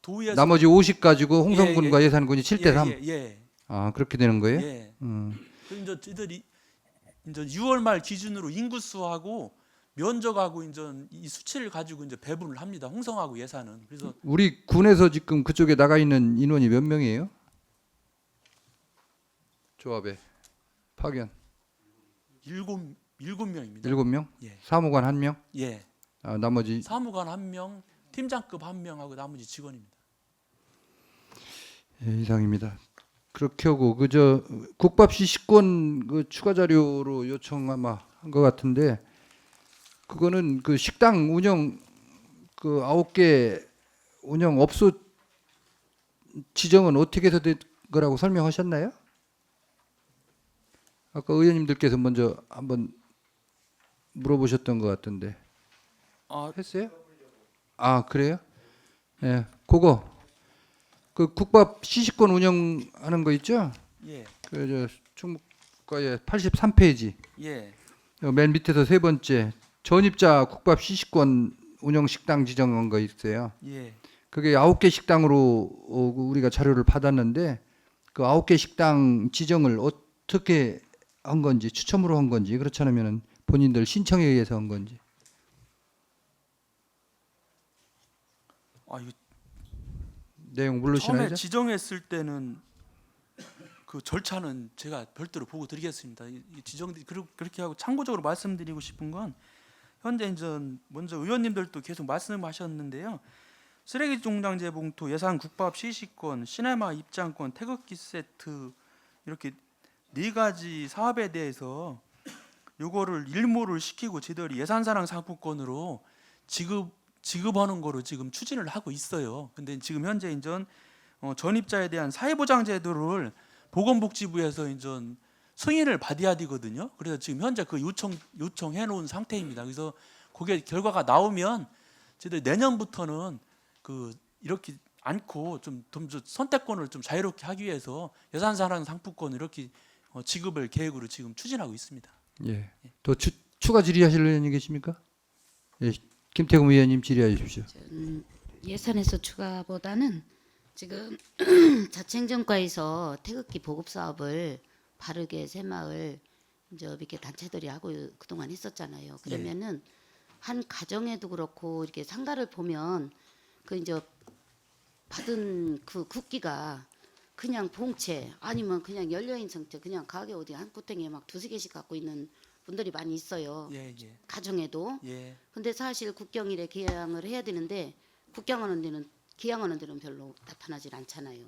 Speaker 4: 도에서
Speaker 1: 나머지 50 가지고 홍성군과 예산군이 7대 3.
Speaker 4: 예.
Speaker 1: 아, 그렇게 되는 거예요?
Speaker 4: 예. 그 이제 저희들이 이제 6월 말 기준으로 인구수하고 면적하고 이제 이 수치를 가지고 이제 배분을 합니다. 홍성하고 예산은. 그래서
Speaker 1: 우리 군에서 지금 그쪽에 나가 있는 인원이 몇 명이에요? 조합에 파견
Speaker 4: 7명입니다.
Speaker 1: 7명?
Speaker 4: 예.
Speaker 1: 사무관 1명?
Speaker 4: 예.
Speaker 1: 아, 나머지
Speaker 4: 사무관 1명, 팀장급 1명하고 나머지 직원입니다.
Speaker 1: 예, 이상입니다. 그렇게 하고 그저 국밥 시식권 그 추가 자료로 요청 아마 한 것 같은데 그거는 그 식당 운영 그 9개 운영 업소 지정은 어떻게 해서 된 거라고 설명하셨나요? 아까 의원님들께서 먼저 한번 물어보셨던 것 같은데
Speaker 4: 아,
Speaker 1: 했어요? 아 그래요? 예, 그거 그 국밥 시식권 운영하는 거 있죠?
Speaker 4: 예.
Speaker 1: 그 저 충북과의 83페이지
Speaker 4: 예.
Speaker 1: 맨 밑에서 세 번째 전입자 국밥 시식권 운영 식당 지정한 거 있어요.
Speaker 4: 예.
Speaker 1: 그게 9개 식당으로 우리가 자료를 받았는데 그 9개 식당 지정을 어떻게 한 건지 추첨으로 한 건지 그렇지 않으면 본인들 신청에 의해서 한 건지
Speaker 4: 아, 이거
Speaker 1: 내용 모르시나요?
Speaker 4: 처음에 지정했을 때는 그 절차는 제가 별도로 보고 드리겠습니다. 이 지정 그렇게 하고 참고적으로 말씀드리고 싶은 건 현재 이제 먼저 의원님들도 계속 말씀하셨는데요. 쓰레기 종량제 봉투, 예산 국밥 시식권, 시네마 입장권, 태극기 세트 이렇게 4가지 사업에 대해서 요거를 일모를 시키고 저희들이 예산사랑 상품권으로 지급하는 거로 지금 추진을 하고 있어요. 근데 지금 현재 이제 전입자에 대한 사회보장 제도를 보건복지부에서 이제 승인을 받아야 되거든요. 그래서 지금 현재 그 요청해 놓은 상태입니다. 그래서 그게 결과가 나오면 저희들 내년부터는 그 이렇게 않고 좀 선택권을 좀 자유롭게 하기 위해서 예산사랑 상품권 이렇게 지급을 계획으로 지금 추진하고 있습니다.
Speaker 1: 예. 또 추가 질의하실 의원님 계십니까? 예. 김태금 의원님 질의해 주십시오.
Speaker 6: 예산에서 추가보다는 지금 자치행정과에서 태극기 보급 사업을 바르게 새마을 이제 이렇게 단체들이 하고 그동안 했었잖아요. 그러면은 한 가정에도 그렇고 이렇게 상가를 보면 그 이제 받은 그 국기가 그냥 봉채 아니면 그냥 열려있는 상태 그냥 가게 어디 한 구탱이에 막 2-3개씩 갖고 있는 분들이 많이 있어요.
Speaker 4: 예.
Speaker 6: 가정에도.
Speaker 4: 예.
Speaker 6: 근데 사실 국경일에 기양을 해야 되는데 국경하는 데는 기양하는 데는 별로 나타나질 않잖아요.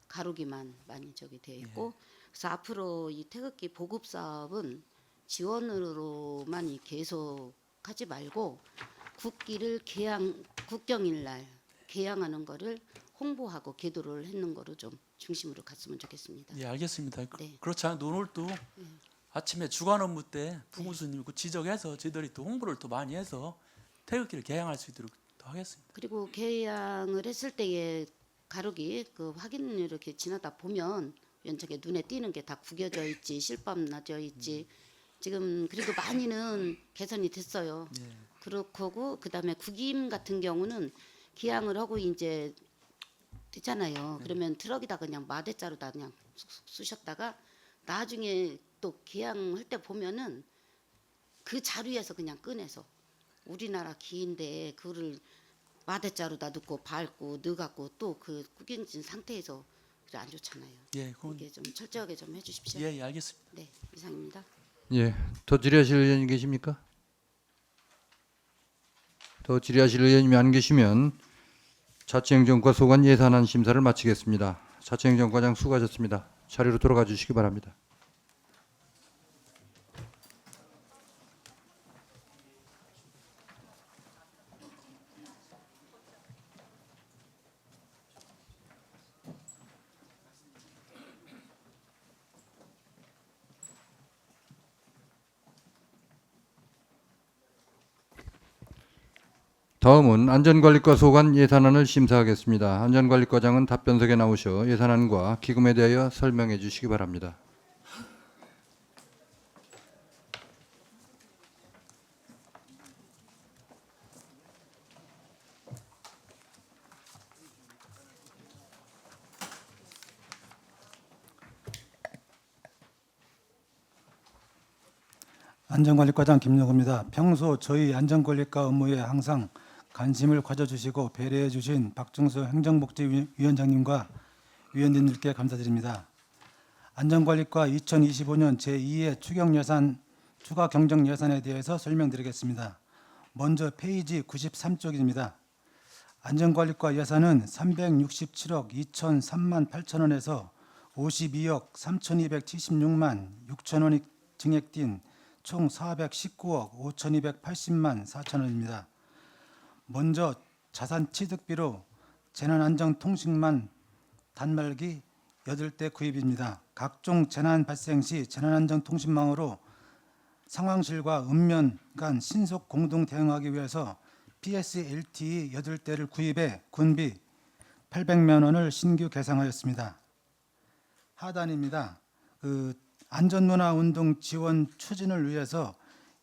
Speaker 6: 가루기만 많이 저기 되어 있고 그래서 앞으로 이 태극기 보급 사업은 지원으로만 계속 하지 말고 국기를 국경일 날 개양하는 거를 홍보하고 계도를 했는 거로 좀 중심으로 갔으면 좋겠습니다.
Speaker 4: 예, 알겠습니다.
Speaker 6: 네.
Speaker 4: 그렇지 않아도 오늘도 아침에 주간 업무 때 부무수님 그 지적해서 저희들이 또 홍보를 또 많이 해서 태극기를 개양할 수 있도록 또 하겠습니다.
Speaker 6: 그리고 개양을 했을 때의 가루기 그 확인 이렇게 지나다 보면 연착에 눈에 띄는 게 다 구겨져 있지 실밥 나져 있지 지금 그래도 많이는 개선이 됐어요.
Speaker 4: 예.
Speaker 6: 그렇고 그다음에 국임 같은 경우는 기양을 하고 이제 됐잖아요. 그러면 트럭에다 그냥 마대자루다 그냥 쑥쑥 쑤셨다가 나중에 또 기양할 때 보면은 그 자루에서 그냥 꺼내서 우리나라 기인데 그거를 마대자루다 넣고 밟고 넣어갖고 또 그 구겨진 상태에서 그래 안 좋잖아요.
Speaker 4: 예, 그건
Speaker 6: 이게 좀 철저하게 좀 해주십시오.
Speaker 4: 예, 알겠습니다.
Speaker 6: 네, 이상입니다.
Speaker 1: 예, 더 질의하실 의원님 계십니까? 더 질의하실 의원님이 안 계시면 자치행정과 소관 예산안 심사를 마치겠습니다. 자치행정과장 수고하셨습니다. 자리로 돌아가 주시기 바랍니다. 다음은 안전관리과 소관 예산안을 심사하겠습니다. 안전관리과장은 답변석에 나오셔 예산안과 기금에 대하여 설명해 주시기 바랍니다.
Speaker 7: 안전관리과장 김용호입니다. 평소 저희 안전관리과 업무에 항상 관심을 가져주시고 배려해 주신 박중수 행정복지위원장님과 위원님들께 감사드립니다. 안전관리과 2025년 제2회 추가 경정 예산에 대해서 설명드리겠습니다. 먼저 페이지 93쪽입니다. 안전관리과 예산은 367억 2,003만 8천 원에서 52억 3,276만 6천 원이 증액된 총 419억 5,280만 4천 원입니다. 먼저 자산 취득비로 재난안전통신망 단말기 8대 구입입니다. 각종 재난 발생 시 재난안전통신망으로 상황실과 읍면 간 신속 공동 대응하기 위해서 PSLTE 8대를 구입해 군비 800만 원을 신규 개상하였습니다. 하단입니다. 안전문화 운동 지원 추진을 위해서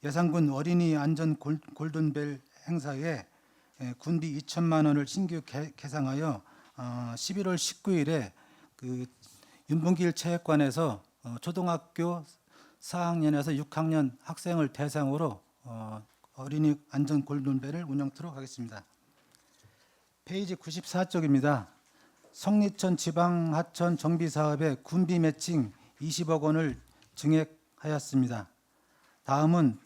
Speaker 7: 예산군 어린이 안전 골든벨 행사에 군비 2천만 원을 신규 개상하여 11월 19일에 윤봉길 체육관에서 초등학교 4학년에서 6학년 학생을 대상으로 어린이 안전 골든벨을 운영토록 하겠습니다. 페이지 94쪽입니다. 성리천 지방하천 정비사업에 군비 매칭 20억 원을 증액하였습니다. 다음은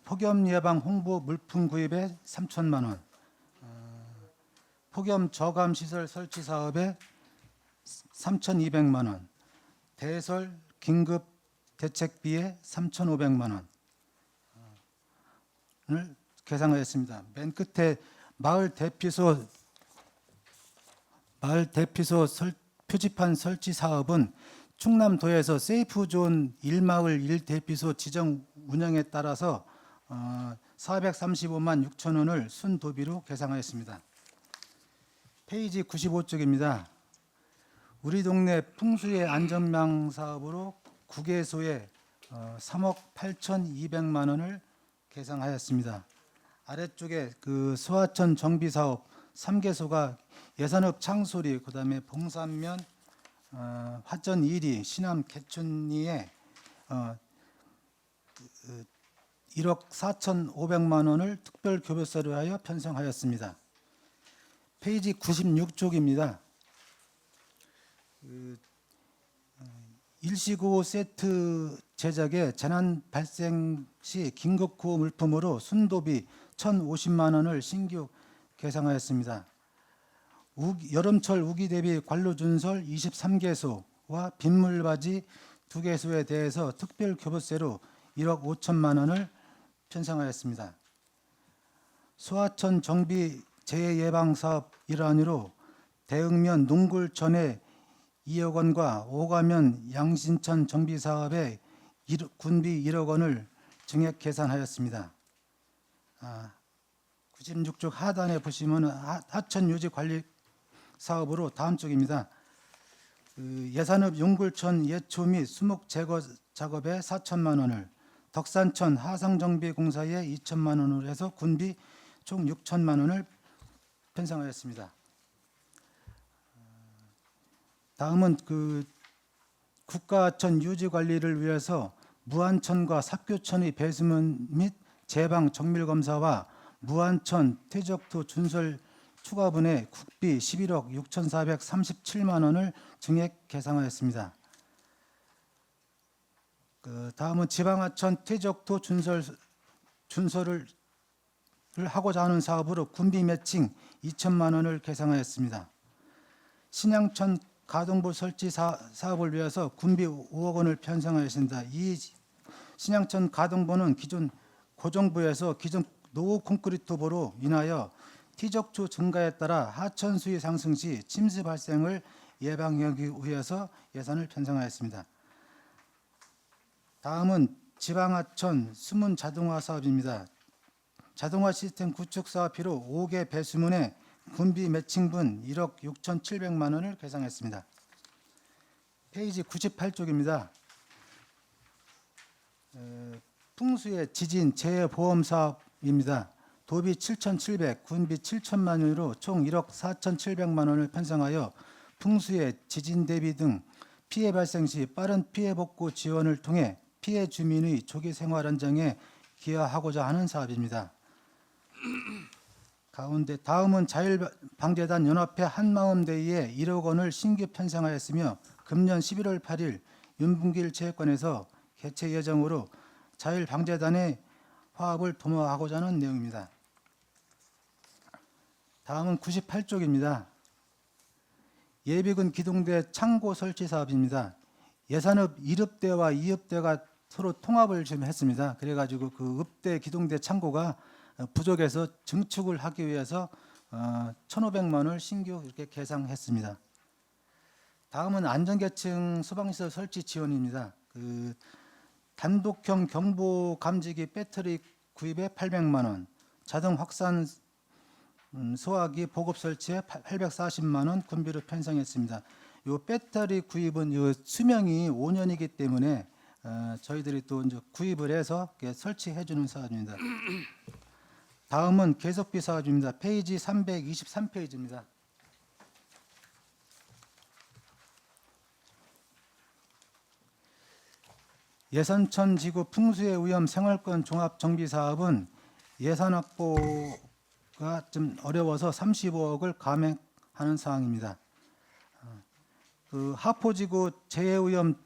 Speaker 7: 폭염 예방 홍보 물품 구입에 3천만 원, 폭염 저감 시설 설치 사업에 3,200만 원, 대설 긴급 대책비에 3,500만 원을 계상하였습니다. 맨 끝에 마을 대피소 표지판 설치 사업은 충남도에서 세이프존 1마을 1대피소 지정 운영에 따라서 435만 6천 원을 순도비로 계상하였습니다. 페이지 95쪽입니다. 우리 동네 풍수의 안전망 사업으로 국외소에 3억 8,200만 원을 계상하였습니다. 아래쪽에 소하천 정비 사업 3개소가 예산읍 창소리, 그다음에 봉산면 화전 1위, 신암 개춘리에 1억 4,500만 원을 특별 교부세로 하여 편성하였습니다. 페이지 96쪽입니다. 일시구호 세트 제작에 재난 발생 시 긴급 구호 물품으로 순도비 1,050만 원을 신규 계상하였습니다. 여름철 우기 대비 관로 준설 23개소와 빗물바지 2개소에 대해서 특별 교부세로 1억 5천만 원을 편성하였습니다. 소하천 정비 재해 예방 사업 일환으로 대흥면 농굴천에 2억 원과 오가면 양신천 정비 사업에 군비 1억 원을 증액 계산하였습니다. 96쪽 하단에 보시면 하천 유지 관리 사업으로 다음 쪽입니다. 예산읍 용굴천 예초 및 수목 제거 작업에 4천만 원을, 덕산천 하상정비공사에 2천만 원을 해서 군비 총 6천만 원을 편성하였습니다. 다음은 국가하천 유지 관리를 위해서 무안천과 삽교천의 배수문 및 제방 정밀 검사와 무안천 퇴적토 준설 추가분의 국비 11억 6,437만 원을 증액 계상하였습니다. 다음은 지방하천 퇴적토 준설을 하고자 하는 사업으로 군비 매칭 2천만 원을 계상하였습니다. 신양천 가동부 설치 사업을 위해서 군비 5억 원을 편성하였습니다. 이 신양천 가동부는 기존 고정부에서 기존 노후 콘크리트보로 인하여 티적추 증가에 따라 하천 수위 상승 시 침수 발생을 예방하기 위해서 예산을 편성하였습니다. 다음은 지방하천 수문 자동화 사업입니다. 자동화 시스템 구축 사업비로 5개 배수문에 군비 매칭분 1억 6,700만 원을 계상했습니다. 페이지 98쪽입니다. 풍수의 지진 재해 보험 사업입니다. 도비 7,700, 군비 7천만 원으로 총 1억 4,700만 원을 편성하여 풍수의 지진 대비 등 피해 발생 시 빠른 피해 복구 지원을 통해 피해 주민의 조기 생활 안정에 기여하고자 하는 사업입니다. 가운데 다음은 자율방재단 연합회 한마음대의에 1억 원을 신규 편성하였으며 금년 11월 8일 윤bun길 체육관에서 개최 예정으로 자율방재단의 화합을 도모하고자 하는 내용입니다. 다음은 98쪽입니다. 예비군 기동대 창고 설치 사업입니다. 예산읍 1읍대와 2읍대가 서로 통합을 지금 했습니다. 그래가지고 그 읍대 기동대 창고가 부족해서 증축을 하기 위해서 1,500만 원을 신규 이렇게 계상했습니다. 다음은 안전계층 소방시설 설치 지원입니다. 단독형 경보 감지기 배터리 구입에 800만 원, 자동 확산 소화기 보급 설치에 840만 원 군비로 편성했습니다. 이 배터리 구입은 요 수명이 5년이기 때문에 저희들이 또 이제 구입을 해서 설치해 주는 사업입니다. 다음은 계속비 사업입니다. 페이지 323페이지입니다. 예산천 지구 풍수의 위험 생활권 종합 정비 사업은 예산 확보가 좀 어려워서 35억을 감액하는 사항입니다. 하포지구 재해위험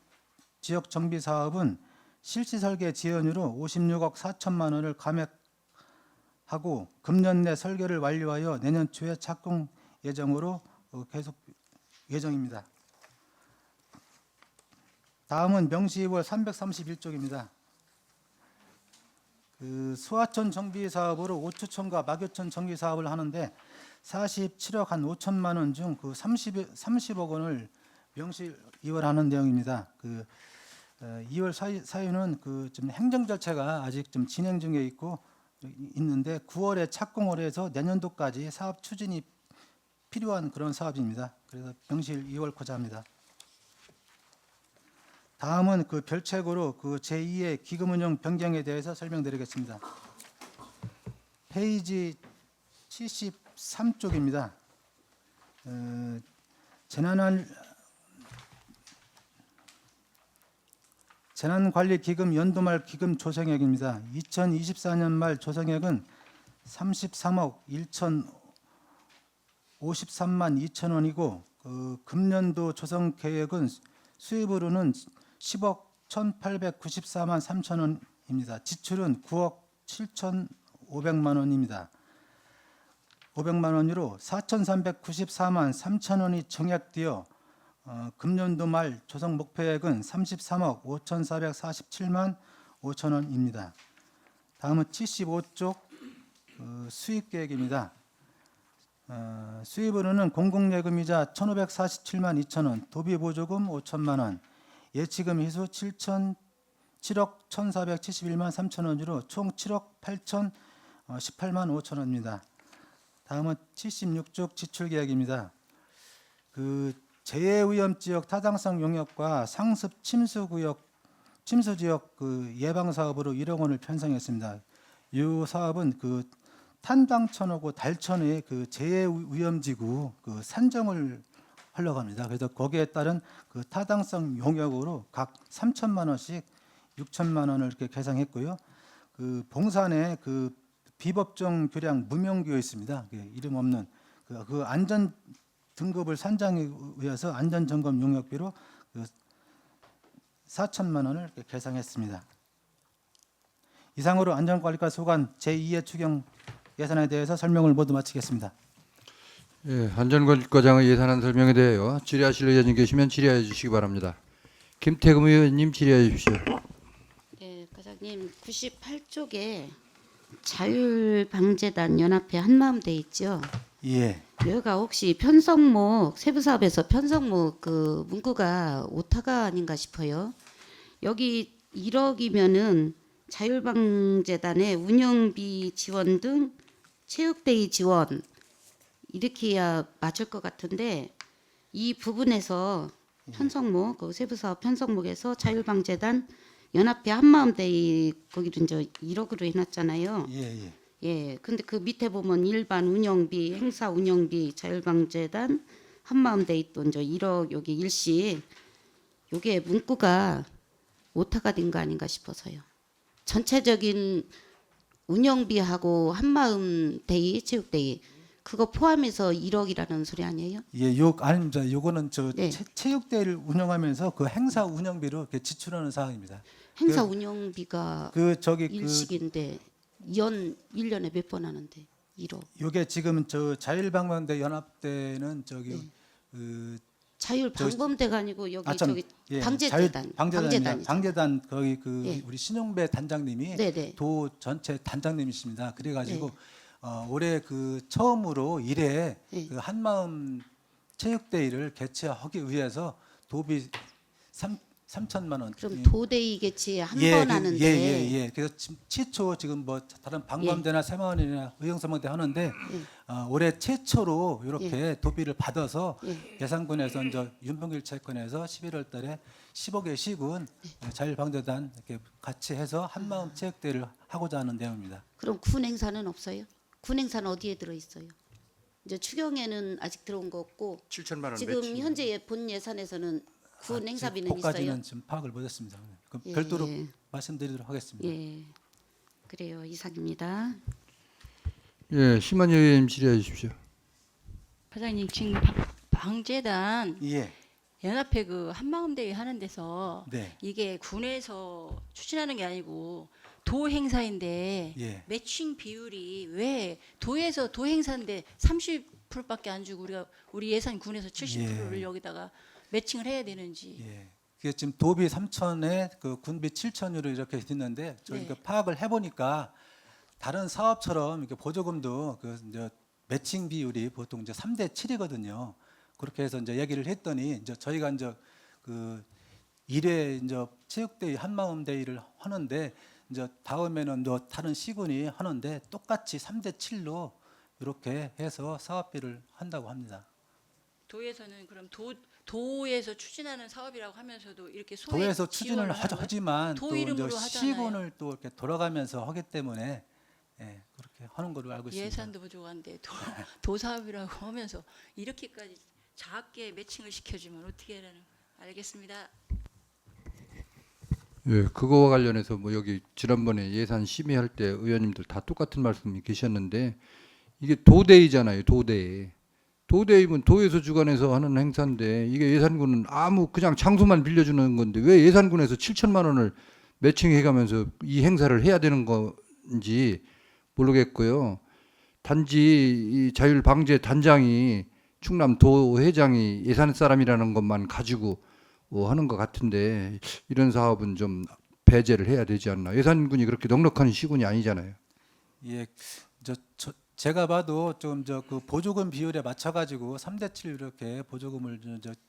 Speaker 7: 지역 정비 사업은 실시 설계 지연으로 56억 4천만 원을 감액하고 금년 내 설계를 완료하여 내년 초에 착공 예정으로 계속 예정입니다. 다음은 명시월 331쪽입니다. 수하천 정비 사업으로 오추천과 마교천 정비 사업을 하는데 47억 한 5천만 원 중 30억 원을 명시 이월하는 내용입니다. 2월 사유는 좀 행정 절차가 아직 좀 진행 중에 있는데 9월에 착공을 해서 내년도까지 사업 추진이 필요한 그런 사업입니다. 그래서 명시일 2월코자 합니다. 다음은 별책으로 제2의 기금운용 변경에 대해서 설명드리겠습니다. 페이지 73쪽입니다. 재난관리기금 연도말 기금 조성액입니다. 2024년 말 조성액은 33억 1,053만 2천 원이고 금년도 조성 계획은 수입으로는 10억 1,894만 3천 원입니다. 지출은 9억 7,500만 원입니다. 500만 원으로 4,394만 3천 원이 증액되어 금년도 말 조성 목표액은 33억 5,447만 5천 원입니다. 다음은 75쪽 수입 계획입니다. 수입으로는 공공예금이자 1,547만 2천 원, 도비 보조금 5천만 원, 예치금 희수 7억 1,471만 3천 원으로 총 7억 8천 18만 5천 원입니다. 다음은 76쪽 지출 계획입니다. 그 재해위험 지역 타당성 용역과 상습 침수 지역 그 예방 사업으로 1억 원을 편성했습니다. 이 사업은 그 탄당천하고 달천의 그 재해위험지구 그 산정을 하려고 합니다. 그래서 거기에 따른 그 타당성 용역으로 각 3천만 원씩 6천만 원을 이렇게 계상했고요. 그 봉산에 그 비법정 교량 무명교에 있습니다. 이름 없는 그 안전 등급을 산정에 의해서 안전 점검 용역비로 그 4천만 원을 이렇게 계상했습니다. 이상으로 안전관리과 소관 제2의 추경 예산에 대해서 설명을 모두 마치겠습니다.
Speaker 1: 예, 안전관리과장의 예산안 설명에 대하여 질의하실 의원님 계시면 질의해 주시기 바랍니다. 김태금 의원님 질의해 주십시오.
Speaker 6: 네, 과장님 98쪽에 자율방재단 연합회 한마음 돼 있죠.
Speaker 7: 예.
Speaker 6: 여기가 혹시 편성목 세부사업에서 편성목 그 문구가 오타가 아닌가 싶어요. 여기 1억이면은 자율방재단의 운영비 지원 등 체육대회 지원 이렇게 해야 맞을 것 같은데 이 부분에서 편성목 그 세부사업 편성목에서 자율방재단 연합회 한마음대회 거기를 이제 1억으로 해놨잖아요.
Speaker 7: 예.
Speaker 6: 예, 근데 그 밑에 보면 일반 운영비, 행사 운영비, 자율방재단 한마음대회 또 이제 1억 여기 일시 요게 문구가 오타가 된 거 아닌가 싶어서요. 전체적인 운영비하고 한마음대회, 체육대회 그거 포함해서 1억이라는 소리 아니에요?
Speaker 7: 예, 아닙니다. 요거는 저
Speaker 6: 네.
Speaker 7: 체육대회를 운영하면서 그 행사 운영비로 이렇게 지출하는 사항입니다.
Speaker 6: 행사 운영비가
Speaker 7: 그 저기
Speaker 6: 일식인데 1년에 몇 번 하는데 1억.
Speaker 7: 요게 지금 저 자율방방대 연합대는 저기
Speaker 6: 네.
Speaker 7: 그
Speaker 6: 자율방범대가 아니고 여기
Speaker 7: 참,
Speaker 6: 저기
Speaker 7: 예,
Speaker 6: 방재단.
Speaker 7: 방재단이요. 방재단 거기 그
Speaker 6: 예.
Speaker 7: 우리 신용배 단장님이
Speaker 6: 네네.
Speaker 7: 도 전체 단장님이십니다. 그래가지고
Speaker 6: 네.
Speaker 7: 올해 그 처음으로 1회
Speaker 6: 네.
Speaker 7: 그 한마음 체육대회를 개최하기 위해서 도비 3천만 원.
Speaker 6: 그럼
Speaker 7: 예.
Speaker 6: 도대회 개최 한 번 하는데
Speaker 7: 예. 그래서 최초 지금 뭐 다른 방범대나 새마을이나 의정서망대 하는데 올해 최초로 이렇게 도비를 받아서
Speaker 6: 예.
Speaker 7: 예산군에서 이제 윤봉길 채권에서 11월달에 10억의 시군 자율방재단 이렇게 같이 해서 한마음 체육대회를 하고자 하는 내용입니다.
Speaker 6: 그럼 군 행사는 없어요? 군 행사는 어디에 들어 있어요? 이제 추경에는 아직 들어온 거 없고
Speaker 1: 7천만 원
Speaker 6: 지금 현재 본 예산에서는 군 행사비는
Speaker 7: 그까지는
Speaker 6: 있어요?
Speaker 7: 지금 파악을 못했습니다. 그럼
Speaker 6: 예,
Speaker 7: 별도로
Speaker 6: 예.
Speaker 7: 말씀드리도록 하겠습니다.
Speaker 6: 예, 그래요. 이상입니다.
Speaker 1: 예, 심한희 의원님 질의해 주십시오.
Speaker 5: 과장님 지금 방재단
Speaker 7: 예,
Speaker 5: 연합회 그 한마음대회 하는 데서
Speaker 7: 네,
Speaker 5: 이게 군에서 추진하는 게 아니고 도 행사인데
Speaker 7: 예.
Speaker 5: 매칭 비율이 왜 도에서 도 행사인데 30%밖에 안 주고 우리 예산 군에서 70%를
Speaker 7: 예.
Speaker 5: 여기다가 매칭을 해야 되는지.
Speaker 7: 예. 그게 지금 도비 3천에 그 군비 7천으로 이렇게 됐는데 저희가
Speaker 5: 네.
Speaker 7: 파악을 해보니까 다른 사업처럼 이렇게 보조금도 그 이제 매칭 비율이 보통 이제 3대 7이거든요. 그렇게 해서 이제 얘기를 했더니 이제 저희가 이제 그 1회 이제 체육대회 한마음 대회를 하는데 이제 다음에는 또 다른 시군이 하는데 똑같이 3대 7로 이렇게 해서 사업비를 한다고 합니다.
Speaker 5: 도에서는 그럼 도에서 추진하는 사업이라고 하면서도 이렇게 소액
Speaker 7: 도에서 추진을
Speaker 5: 지원을 하는 거예요?
Speaker 7: 하지만
Speaker 5: 도
Speaker 7: 또
Speaker 5: 이름으로
Speaker 7: 이제
Speaker 5: 하잖아요.
Speaker 7: 시군을 또 이렇게 돌아가면서 하기 때문에 예, 그렇게 하는 걸로 알고 있습니다.
Speaker 5: 예산도 부족한데 도 사업이라고 하면서 이렇게까지 작게 매칭을 시켜주면 어떻게 하라는 알겠습니다.
Speaker 1: 예, 그거와 관련해서 뭐 여기 지난번에 예산 심의할 때 의원님들 다 똑같은 말씀이 계셨는데 이게 도대회잖아요, 도대회. 도대회면 도에서 주관해서 하는 행사인데 이게 예산군은 아무 그냥 장소만 빌려주는 건데 왜 예산군에서 7천만 원을 매칭해가면서 이 행사를 해야 되는 건지 모르겠고요. 단지 이 자율방재 단장이 충남도 회장이 예산 사람이라는 것만 가지고 하는 것 같은데 이런 사업은 좀 배제를 해야 되지 않나. 예산군이 그렇게 넉넉한 시군이 아니잖아요.
Speaker 7: 예, 제가 봐도 좀 그 보조금 비율에 맞춰가지고 3대7 이렇게 보조금을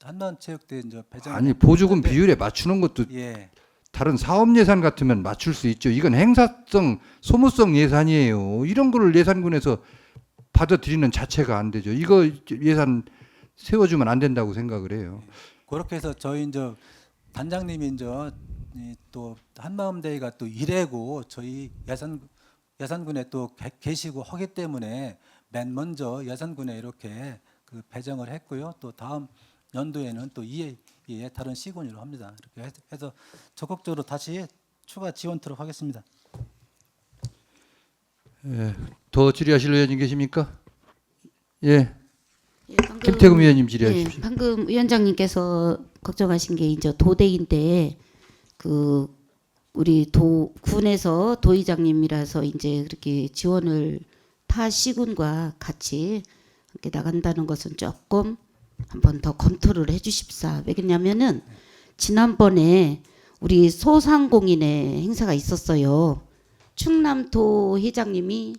Speaker 7: 한남체육대 이제 배정.
Speaker 1: 아니 보조금 비율에 맞추는 것도
Speaker 7: 예.
Speaker 1: 다른 사업 예산 같으면 맞출 수 있죠. 이건 행사성, 소모성 예산이에요. 이런 거를 예산군에서 받아들이는 자체가 안 되죠. 이거 예산 세워주면 안 된다고 생각을 해요.
Speaker 7: 그렇게 해서 저희 이제 단장님이 이제 또 한마음대회가 또 이래고 저희 예산군에 또 계시고 하기 때문에 맨 먼저 예산군에 이렇게 그 배정을 했고요. 또 다음 연도에는 또 이에 다른 시군으로 합니다. 이렇게 해서 적극적으로 다시 추가 지원토록 하겠습니다.
Speaker 1: 예, 더 질의하실 의원님 계십니까? 예,
Speaker 6: 예, 방금,
Speaker 1: 김태금 의원님 질의하십시오.
Speaker 6: 예, 방금 위원장님께서 걱정하신 게 이제 도대인데 그 우리 군에서 도의장님이라서 이제 그렇게 지원을 타 시군과 같이 이렇게 나간다는 것은 조금 한번 더 검토를 해주십사. 왜냐면은 지난번에 우리 소상공인의 행사가 있었어요. 충남도 회장님이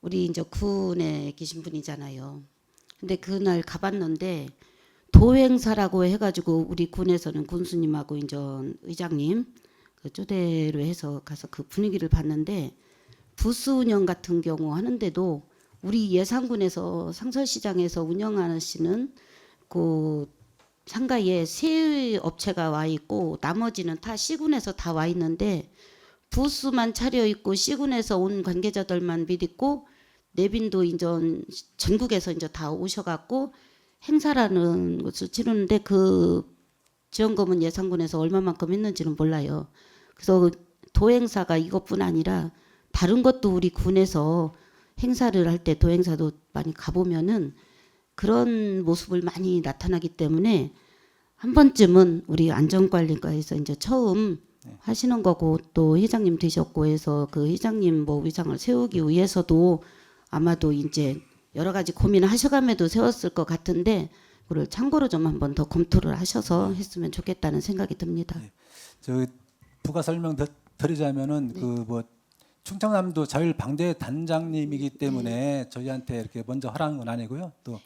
Speaker 6: 우리 이제 군에 계신 분이잖아요. 근데 그날 가봤는데 도행사라고 해가지고 우리 군에서는 군수님하고 이제 의장님 그 초대로 해서 가서 그 분위기를 봤는데 부스 운영 같은 경우 하는데도 우리 예산군에서 상설시장에서 운영하시는 그 상가에 세 업체가 와 있고 나머지는 다 시군에서 다 와 있는데 부스만 차려 있고 시군에서 온 관계자들만 믿고 내빈도 이제 전국에서 이제 다 오셔갖고 행사라는 것을 치르는데 그 지원금은 예산군에서 얼마만큼 했는지는 몰라요. 그래서 도행사가 이것뿐 아니라 다른 것도 우리 군에서 행사를 할 때 도행사도 많이 가보면은 그런 모습을 많이 나타나기 때문에 한 번쯤은 우리 안전관리과에서 이제 처음 하시는 거고 또 회장님 되셨고 해서 그 회장님 뭐 위상을 세우기 위해서도 아마도 이제 여러 가지 고민을 하셔가면서 세웠을 것 같은데 그걸 참고로 좀 한번 더 검토를 하셔서 했으면 좋겠다는 생각이 듭니다.
Speaker 7: 저 부가 설명 드리자면은
Speaker 6: 네.
Speaker 7: 그 뭐 충청남도 자율방대 단장님이기 때문에 저희한테 이렇게 먼저 하라는 건 아니고요. 또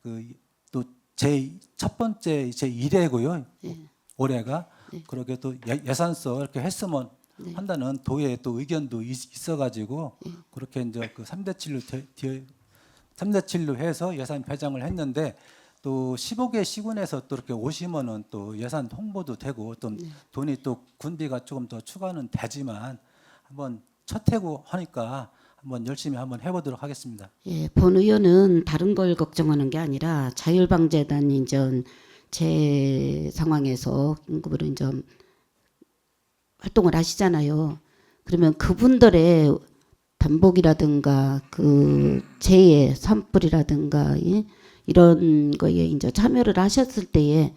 Speaker 7: 그 또 제 첫 번째 제 1회고요.
Speaker 6: 네.
Speaker 7: 올해가
Speaker 6: 네.
Speaker 7: 그렇게 또 예산서 이렇게 했으면
Speaker 6: 네.
Speaker 7: 한다는 도의 또 의견도 있어가지고
Speaker 6: 네.
Speaker 7: 그렇게 이제 그 3대7로 해서 예산 배정을 했는데 또 15개 시군에서 또 이렇게 오시면은 또 예산 홍보도 되고 또 돈이 또 군비가 조금 더 추가는 되지만 한번 첫 해고 하니까 한번 열심히 한번 해보도록 하겠습니다.
Speaker 6: 예, 본 의원은 다른 걸 걱정하는 게 아니라 자율방재단 이전 제 상황에서 긴급으로 이제 활동을 하시잖아요. 그러면 그분들의 단복이라든가 그 재해 산불이라든가 이런 거에 이제 참여를 하셨을 때에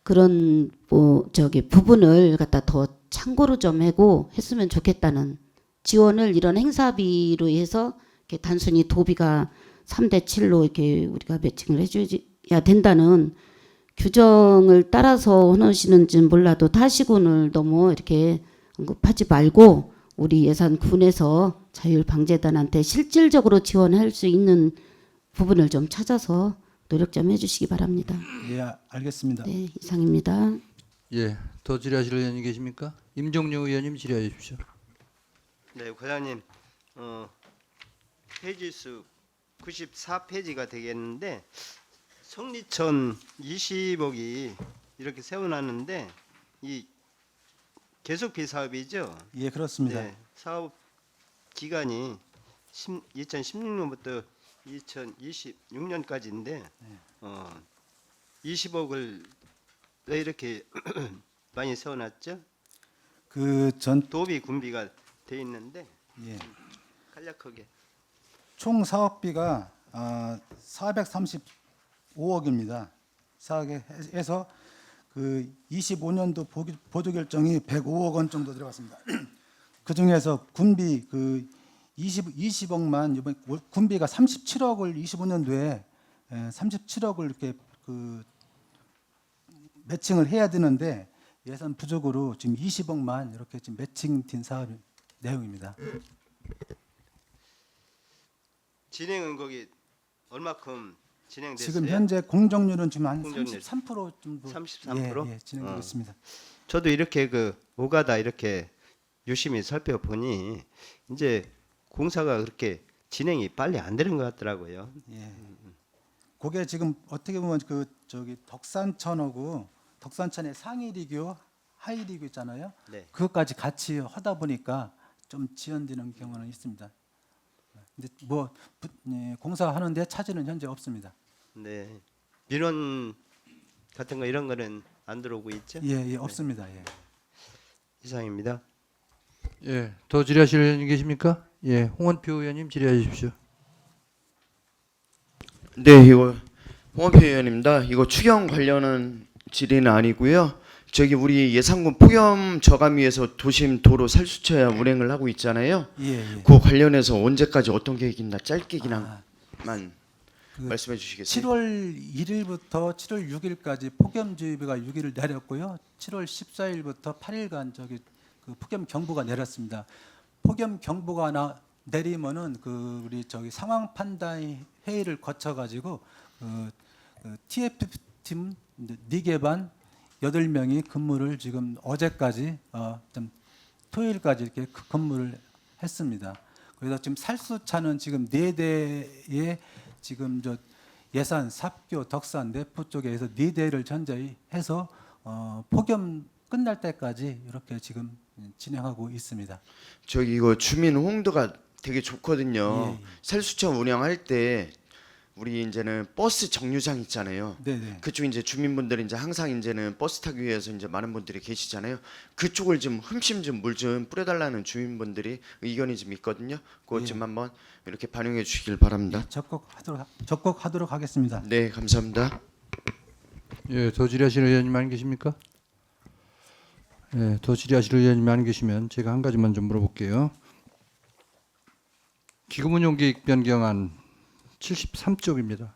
Speaker 6: 그런 뭐 저기 부분을 갖다 더 참고로 좀 하고 했으면 좋겠다는 지원을 이런 행사비로 해서 이렇게 단순히 도비가 3대7로 이렇게 우리가 매칭을 해줘야 된다는 규정을 따라서 하시는지는 몰라도 타시군을 너무 이렇게 언급하지 말고 우리 예산군에서 자율방재단한테 실질적으로 지원할 수 있는 부분을 좀 찾아서 노력 좀 해주시기 바랍니다.
Speaker 7: 예, 알겠습니다.
Speaker 6: 네, 이상입니다.
Speaker 1: 예, 더 질의하실 의원님 계십니까? 임종용 의원님 질의해 주십시오.
Speaker 3: 네, 과장님, 페이지 수 94페이지가 되겠는데 성리천 20억이 이렇게 세워놨는데 이 계속비 사업이죠?
Speaker 7: 예, 그렇습니다.
Speaker 3: 네, 사업 기간이 2016년부터 2026년까지인데 20억을 왜 이렇게 많이 세워놨죠?
Speaker 7: 그 전
Speaker 3: 도비 군비가 돼 있는데
Speaker 7: 예.
Speaker 3: 간략하게.
Speaker 7: 총 사업비가 435억입니다. 사업에서 그 25년도 보조 결정이 105억 원 정도 들어갔습니다. 그 중에서 군비 그 20억만 이번 군비가 37억을 25년도에 37억을 이렇게 그 매칭을 해야 되는데 예산 부족으로 지금 20억만 이렇게 지금 매칭된 사업 내용입니다.
Speaker 3: 진행은 거기 얼마큼 진행됐어요?
Speaker 7: 지금 현재 공정률은 지금 한
Speaker 3: 공정률.
Speaker 7: 33% 정도
Speaker 3: 33%?
Speaker 7: 예, 진행되고 있습니다.
Speaker 3: 저도 이렇게 그 오가다 이렇게 유심히 살펴보니 이제 공사가 그렇게 진행이 빨리 안 되는 것 같더라고요.
Speaker 7: 예. 그게 지금 어떻게 보면 그 저기 덕산천하고 덕산천의 상위 리그, 하위 리그 있잖아요.
Speaker 3: 네.
Speaker 7: 그것까지 같이 하다 보니까 좀 지연되는 경우는 있습니다. 근데 뭐 공사하는데 차질은 현재 없습니다.
Speaker 3: 네. 민원 같은 거 이런 거는 안 들어오고 있죠?
Speaker 7: 예, 예, 없습니다. 예.
Speaker 3: 이상입니다.
Speaker 1: 예, 더 질의하실 의원님 계십니까? 예, 홍원표 의원님 질의하십시오.
Speaker 8: 네, 이거 홍원표 의원입니다. 이거 추경 관련한 질의는 아니고요. 저기 우리 예산군 폭염 저감위에서 도심 도로 살수처야 운행을 하고 있잖아요.
Speaker 7: 예, 예.
Speaker 8: 그 관련해서 언제까지 어떤 계획이 있나 짧게 그냥만
Speaker 7: 그
Speaker 8: 말씀해 주시겠어요?
Speaker 7: 7월 1일부터 7월 6일까지 폭염주의보가 6일을 내렸고요. 7월 14일부터 8일간 저기 그 폭염 경보가 내렸습니다. 폭염 경보가 내리면은 그 우리 저기 상황 판단 회의를 거쳐 가지고 그 TF 팀 4개 반 8명이 근무를 지금 어제까지 좀 토요일까지 이렇게 근무를 했습니다. 그래서 지금 살수차는 지금 4대에 지금 저 예산, 삽교, 덕산, 내포 쪽에서 4대를 전제해서 폭염 끝날 때까지 이렇게 지금 진행하고 있습니다.
Speaker 8: 저기 이거 주민 홍도가 되게 좋거든요.
Speaker 7: 예, 예.
Speaker 8: 살수처 운영할 때 우리 이제는 버스 정류장 있잖아요.
Speaker 7: 네네.
Speaker 8: 그쪽 이제 주민분들이 이제 항상 이제는 버스 타기 위해서 이제 많은 분들이 계시잖아요. 그쪽을 좀 흠심 좀 물 좀 뿌려달라는 주민분들이 의견이 좀 있거든요. 그것 좀 한번 이렇게 반영해 주시길 바랍니다.
Speaker 7: 적극하도록 하겠습니다.
Speaker 8: 네, 감사합니다.
Speaker 1: 예, 더 질의하실 의원님 안 계십니까? 예, 더 질의하실 의원님 안 계시면 제가 한 가지만 좀 물어볼게요. 기금운용계획 변경안 73쪽입니다.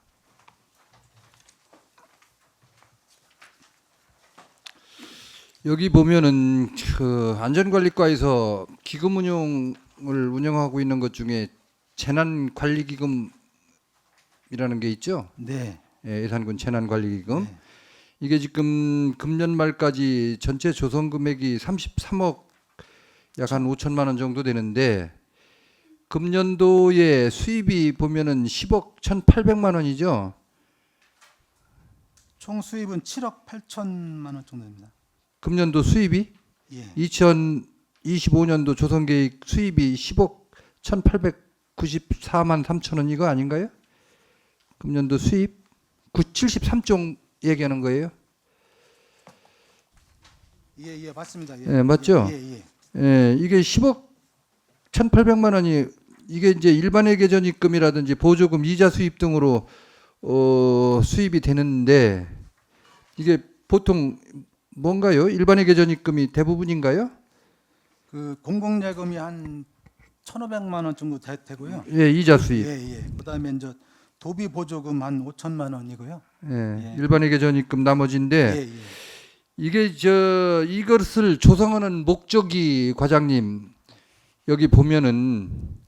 Speaker 1: 여기 보면은 그 안전관리과에서 기금운용을 운영하고 있는 것 중에 재난관리기금이라는 게 있죠.
Speaker 7: 네.
Speaker 1: 예, 예산군 재난관리기금.
Speaker 7: 네.
Speaker 1: 이게 지금 금년 말까지 전체 조성 금액이 33억 약 한 5천만 원 정도 되는데 금년도에 수입이 보면은 10억 1,800만 원이죠.
Speaker 7: 총 수입은 7억 8천만 원 정도입니다.
Speaker 1: 금년도 수입이
Speaker 7: 예.
Speaker 1: 2025년도 조성계획 수입이 10억 1,894만 3천 원 이거 아닌가요? 금년도 수입 73종 얘기하는 거예요.
Speaker 7: 예, 예, 맞습니다.
Speaker 1: 예, 맞죠?
Speaker 7: 예, 예.
Speaker 1: 예, 이게 10억 1,800만 원이 이게 이제 일반회 계전 입금이라든지 보조금 이자 수입 등으로 수입이 되는데 이게 보통 뭔가요? 일반회 계전 입금이 대부분인가요?
Speaker 7: 그 공공예금이 한 1,500만 원 정도 되고요.
Speaker 1: 예, 이자 수입.
Speaker 7: 예, 예. 그다음에 이제 도비 보조금 한 5천만 원이고요.
Speaker 1: 예,
Speaker 7: 예.
Speaker 1: 일반회 계전 입금 나머지인데
Speaker 7: 예, 예.
Speaker 1: 이게 이것을 조성하는 목적이 과장님 여기 보면은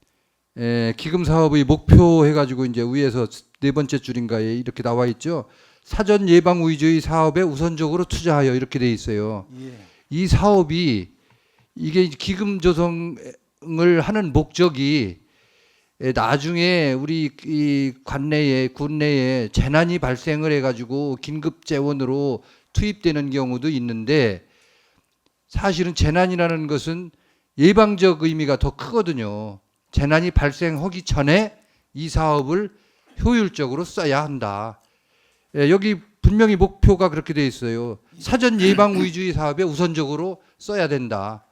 Speaker 1: 기금 사업의 목표 해가지고 이제 위에서 네 번째 줄인가에 이렇게 나와 있죠. 사전 예방 위주의 사업에 우선적으로 투자하여 이렇게 돼 있어요.
Speaker 7: 예.
Speaker 1: 이 사업이 이게 기금 조성을 하는 목적이 나중에 우리 이 관내에 군내에 재난이 발생을 해가지고 긴급 재원으로 투입되는 경우도 있는데 사실은 재난이라는 것은 예방적 의미가 더 크거든요. 재난이 발생하기 전에 이 사업을 효율적으로 써야 한다. 여기 분명히 목표가 그렇게 돼 있어요. 사전 예방 위주의 사업에 우선적으로 써야 된다.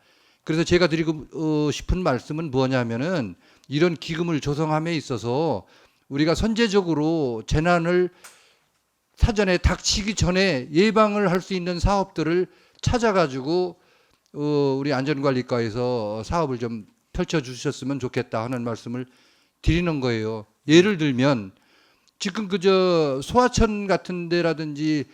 Speaker 1: 그래서 제가 드리고 싶은 말씀은 뭐냐면은 이런 기금을 조성함에 있어서 우리가 선제적으로 재난을 사전에 닥치기 전에 예방을 할 수 있는 사업들을 찾아가지고 우리 안전관리과에서 사업을 좀 펼쳐주셨으면 좋겠다 하는 말씀을 드리는 거예요. 예를 들면 지금 그저 소하천 같은 데라든지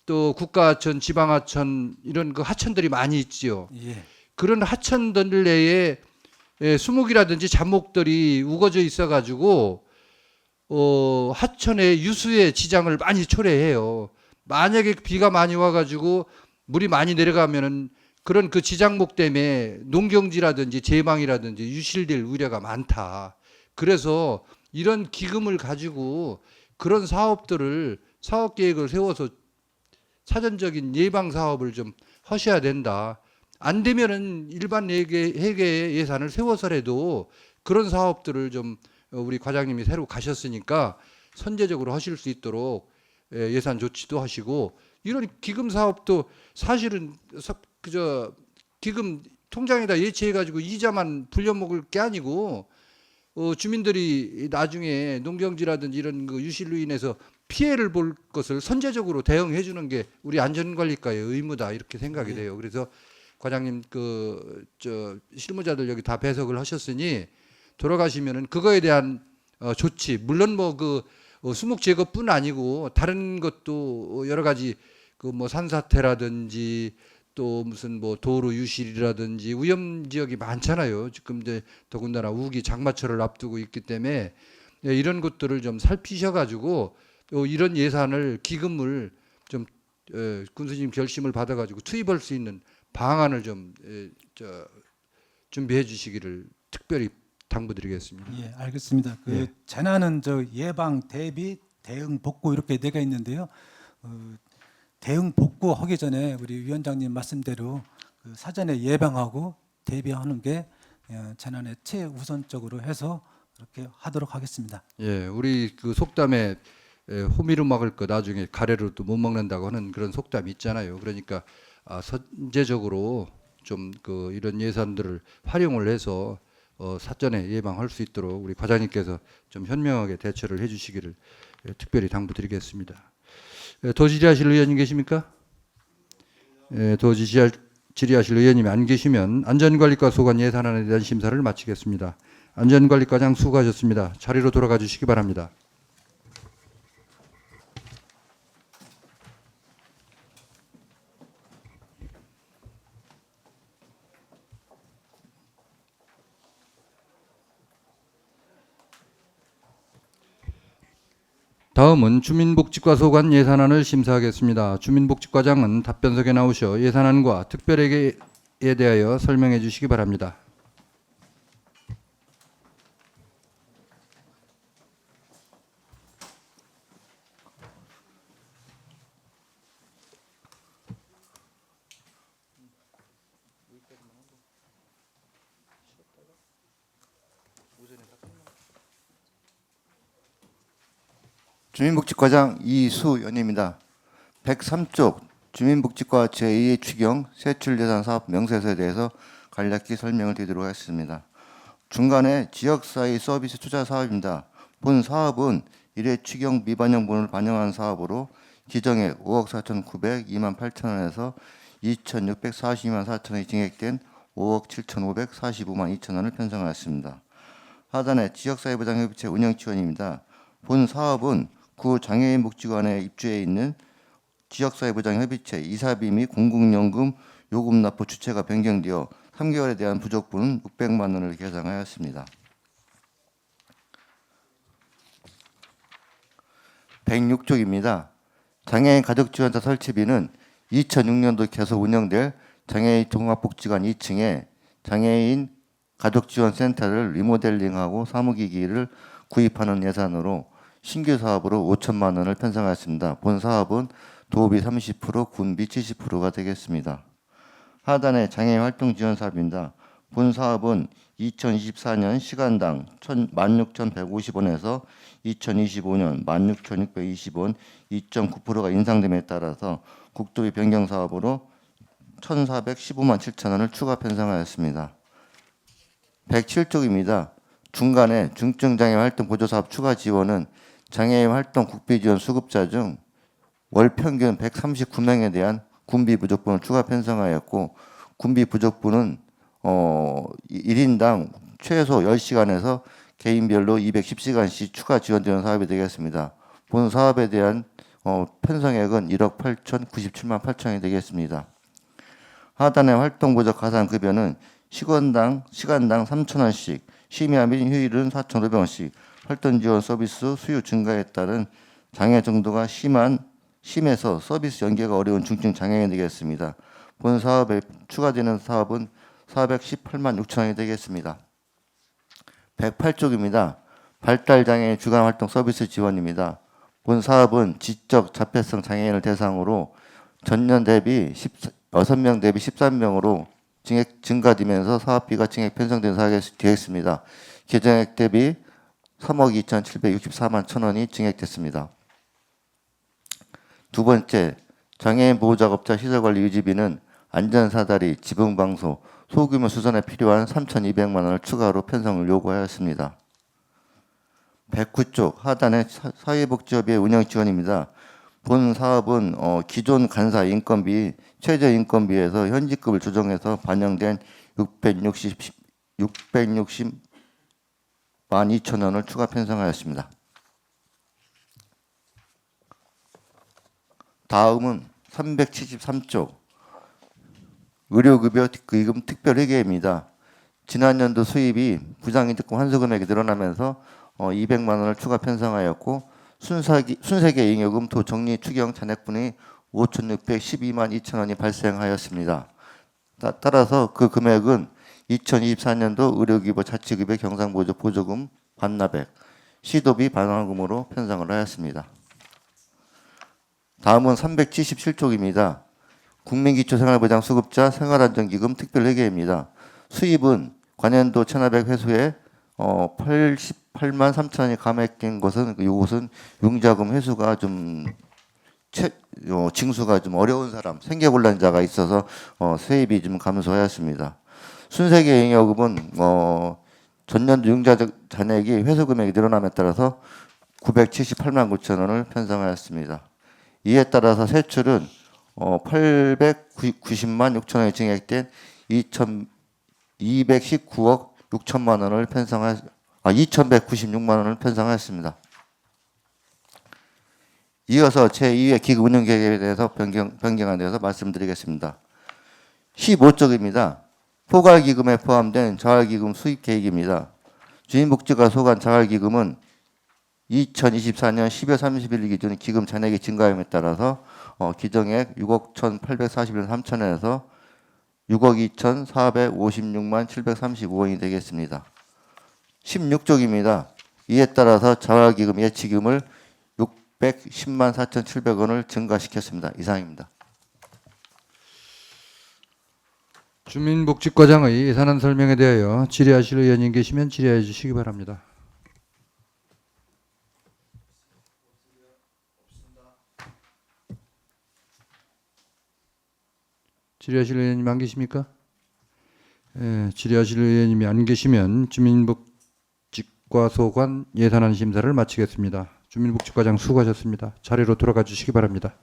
Speaker 1: 또 국가하천, 지방하천 이런 그 하천들이 많이 있지요.
Speaker 7: 예.
Speaker 1: 그런 하천들 내에 수목이라든지 잡목들이 우거져 있어가지고 하천의 유수의 지장을 많이 초래해요. 만약에 비가 많이 와가지고 물이 많이 내려가면은 그런 그 지장목 때문에 농경지라든지 제방이라든지 유실될 우려가 많다. 그래서 이런 기금을 가지고 그런 사업들을 사업 계획을 세워서 사전적인 예방 사업을 좀 하셔야 된다. 안 되면은 일반 회계 예산을 세워서라도 그런 사업들을 좀 우리 과장님이 새로 가셨으니까 선제적으로 하실 수 있도록 예산 조치도 하시고 이런 기금 사업도 사실은 그저 기금 통장에다 예치해 가지고 이자만 불려먹을 게 아니고 주민들이 나중에 농경지라든지 이런 그 유실로 인해서 피해를 볼 것을 선제적으로 대응해 주는 게 우리 안전관리과의 의무다 이렇게 생각이 돼요. 그래서 과장님 실무자들 여기 다 배석을 하셨으니 돌아가시면은 그거에 대한 조치 물론 뭐 그 수목 제거뿐 아니고 다른 것도 여러 가지 그 뭐 산사태라든지 또 무슨 뭐 도로 유실이라든지 위험 지역이 많잖아요. 지금 이제 더군다나 우기 장마철을 앞두고 있기 때문에 이런 것들을 좀 살피셔가지고 이런 예산을 기금을 좀 군수님 결심을 받아가지고 투입할 수 있는 방안을 좀 준비해 주시기를 특별히 당부드리겠습니다.
Speaker 7: 예, 알겠습니다. 그
Speaker 1: 예.
Speaker 7: 재난은 예방, 대비, 대응, 복구 이렇게 네 개 있는데요. 대응 복구 하기 전에 우리 위원장님 말씀대로 그 사전에 예방하고 대비하는 게 재난에 최우선적으로 해서 그렇게 하도록 하겠습니다.
Speaker 1: 예, 우리 그 속담에 호미로 먹을 거 나중에 가래로도 못 먹는다고 하는 그런 속담이 있잖아요. 그러니까 선제적으로 좀 그 이런 예산들을 활용을 해서 사전에 예방할 수 있도록 우리 과장님께서 좀 현명하게 대처를 해주시기를 특별히 당부드리겠습니다. 더 질의하실 의원님 계십니까? 더 질의하실 의원님이 안 계시면 안전관리과 소관 예산안에 대한 심사를 마치겠습니다. 안전관리과장 수고하셨습니다. 자리로 돌아가 주시기 바랍니다. 다음은 주민복지과 소관 예산안을 심사하겠습니다. 주민복지과장은 답변석에 나오셔 예산안과 특별회계에 대하여 설명해 주시기 바랍니다.
Speaker 9: 주민복지과장 이수연입니다. 103쪽 주민복지과 제2의 추경 세출예산 사업 명세서에 대해서 간략히 설명을 드리도록 하겠습니다. 중간에 지역사회 서비스 투자 사업입니다. 본 사업은 1회 추경 미반영분을 반영한 사업으로 기정액 5억 4,902만 8천 원에서 2,642만 4천 원이 증액된 5억 7,545만 2천 원을 편성하였습니다. 하단에 지역사회보장협의체 운영지원입니다. 본 사업은 구 장애인 복지관에 입주해 있는 지역사회보장협의체 이사비 및 공공연금 요금 납부 주체가 변경되어 3개월에 대한 부족분은 600만 원을 계상하였습니다. 106쪽입니다. 장애인 가족지원자 설치비는 2006년도 계속 운영될 장애인 종합복지관 2층에 장애인 가족지원센터를 리모델링하고 사무기기를 구입하는 예산으로 신규 사업으로 5천만 원을 편성하였습니다. 본 사업은 도비 30%, 군비 70%가 되겠습니다. 하단에 장애인 활동 지원 사업입니다. 본 사업은 2024년 시간당 16,150원에서 2025년 16,620원 2.9%가 인상됨에 따라서 국도비 변경 사업으로 1,415만 7천 원을 추가 편성하였습니다. 107쪽입니다. 중간에 중증장애 활동 보조사업 추가 지원은 장애인 활동 국비지원 수급자 중 월 평균 139명에 대한 군비 부족분을 추가 편성하였고 군비 부족분은 1인당 최소 10시간에서 개인별로 210시간씩 추가 지원되는 사업이 되겠습니다. 본 사업에 대한 편성액은 1억 8,097만 8천원이 되겠습니다. 하단의 활동 보조 가산 급여는 시간당 3,000원씩 심야 및 휴일은 4,500원씩, 활동 지원 서비스 수요 증가에 따른 장애 정도가 심해서 서비스 연계가 어려운 중증 장애인이 되겠습니다. 본 사업에 추가되는 사업은 418만 6천 원이 되겠습니다. 108쪽입니다. 발달장애인 주간 활동 서비스 지원입니다. 본 사업은 지적 자폐성 장애인을 대상으로 전년 대비 6명 대비 13명으로 증가되면서 사업비가 증액 편성된 사업이 되겠습니다. 계정액 대비 3억 2,764만 1천 원이 증액됐습니다. 두 번째, 장애인 보호작업자 시설관리 유지비는 안전사다리, 지붕방소, 소규모 수선에 필요한 3,200만 원을 추가로 편성을 요구하였습니다. 109쪽 하단의 사회복지업의 운영 지원입니다. 본 사업은 기존 간사 인건비, 최저인건비에서 현직급을 조정해서 반영된 660만 2천 원을 추가 편성하였습니다. 다음은 373쪽 의료급여 기금 특별회계입니다. 지난 연도 수입이 부장이득금 환수금액이 늘어나면서 200만 원을 추가 편성하였고 순세계 잉여금 도정리 추경 잔액분이 5,612만 2천 원이 발생하였습니다. 따라서 그 금액은 2024년도 의료기부 자치급여 경상보조 보조금 반납액, 시도비 반환금으로 편성을 하였습니다. 다음은 377쪽입니다. 국민기초생활보장 수급자 생활안정기금 특별회계입니다. 수입은 관연도 1,500 회수에 88만 3천 원이 감액된 것은 이곳은 융자금 회수가 좀 징수가 좀 어려운 사람, 생계곤란자가 있어서 세입이 좀 감소하였습니다. 순세계 잉여금은 전년도 융자 잔액이 회수 금액이 늘어남에 따라서 978만 9천 원을 편성하였습니다. 이에 따라서 세출은 890만 6천 원이 증액된 219억 6천만 원을 2,196만 원을 편성하였습니다. 이어서 제2회 기금 운영 계획에 대해서 변경안에 대해서 말씀드리겠습니다. 15쪽입니다. 포괄기금에 포함된 자활기금 수입 계획입니다. 주민복지가 소관 자활기금은 2024년 12월 30일 기준 기금 잔액이 증가함에 따라서 기정액 6억 1,841원 3천원에서 6억 2,456만 735원이 되겠습니다. 16쪽입니다. 이에 따라서 자활기금 예치금을 610만 4,700원을 증가시켰습니다. 이상입니다.
Speaker 1: 주민복지과장의 예산안 설명에 대하여 질의하실 의원님 계시면 질의해 주시기 바랍니다. 질의하실 의원님 안 계십니까? 예, 질의하실 의원님이 안 계시면 주민복지과 소관 예산안 심사를 마치겠습니다. 주민복지과장 수고하셨습니다. 자리로 돌아가 주시기 바랍니다.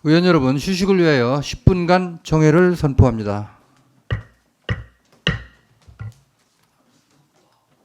Speaker 1: 의원 여러분, 휴식을 위하여 10분간 정회를 선포합니다.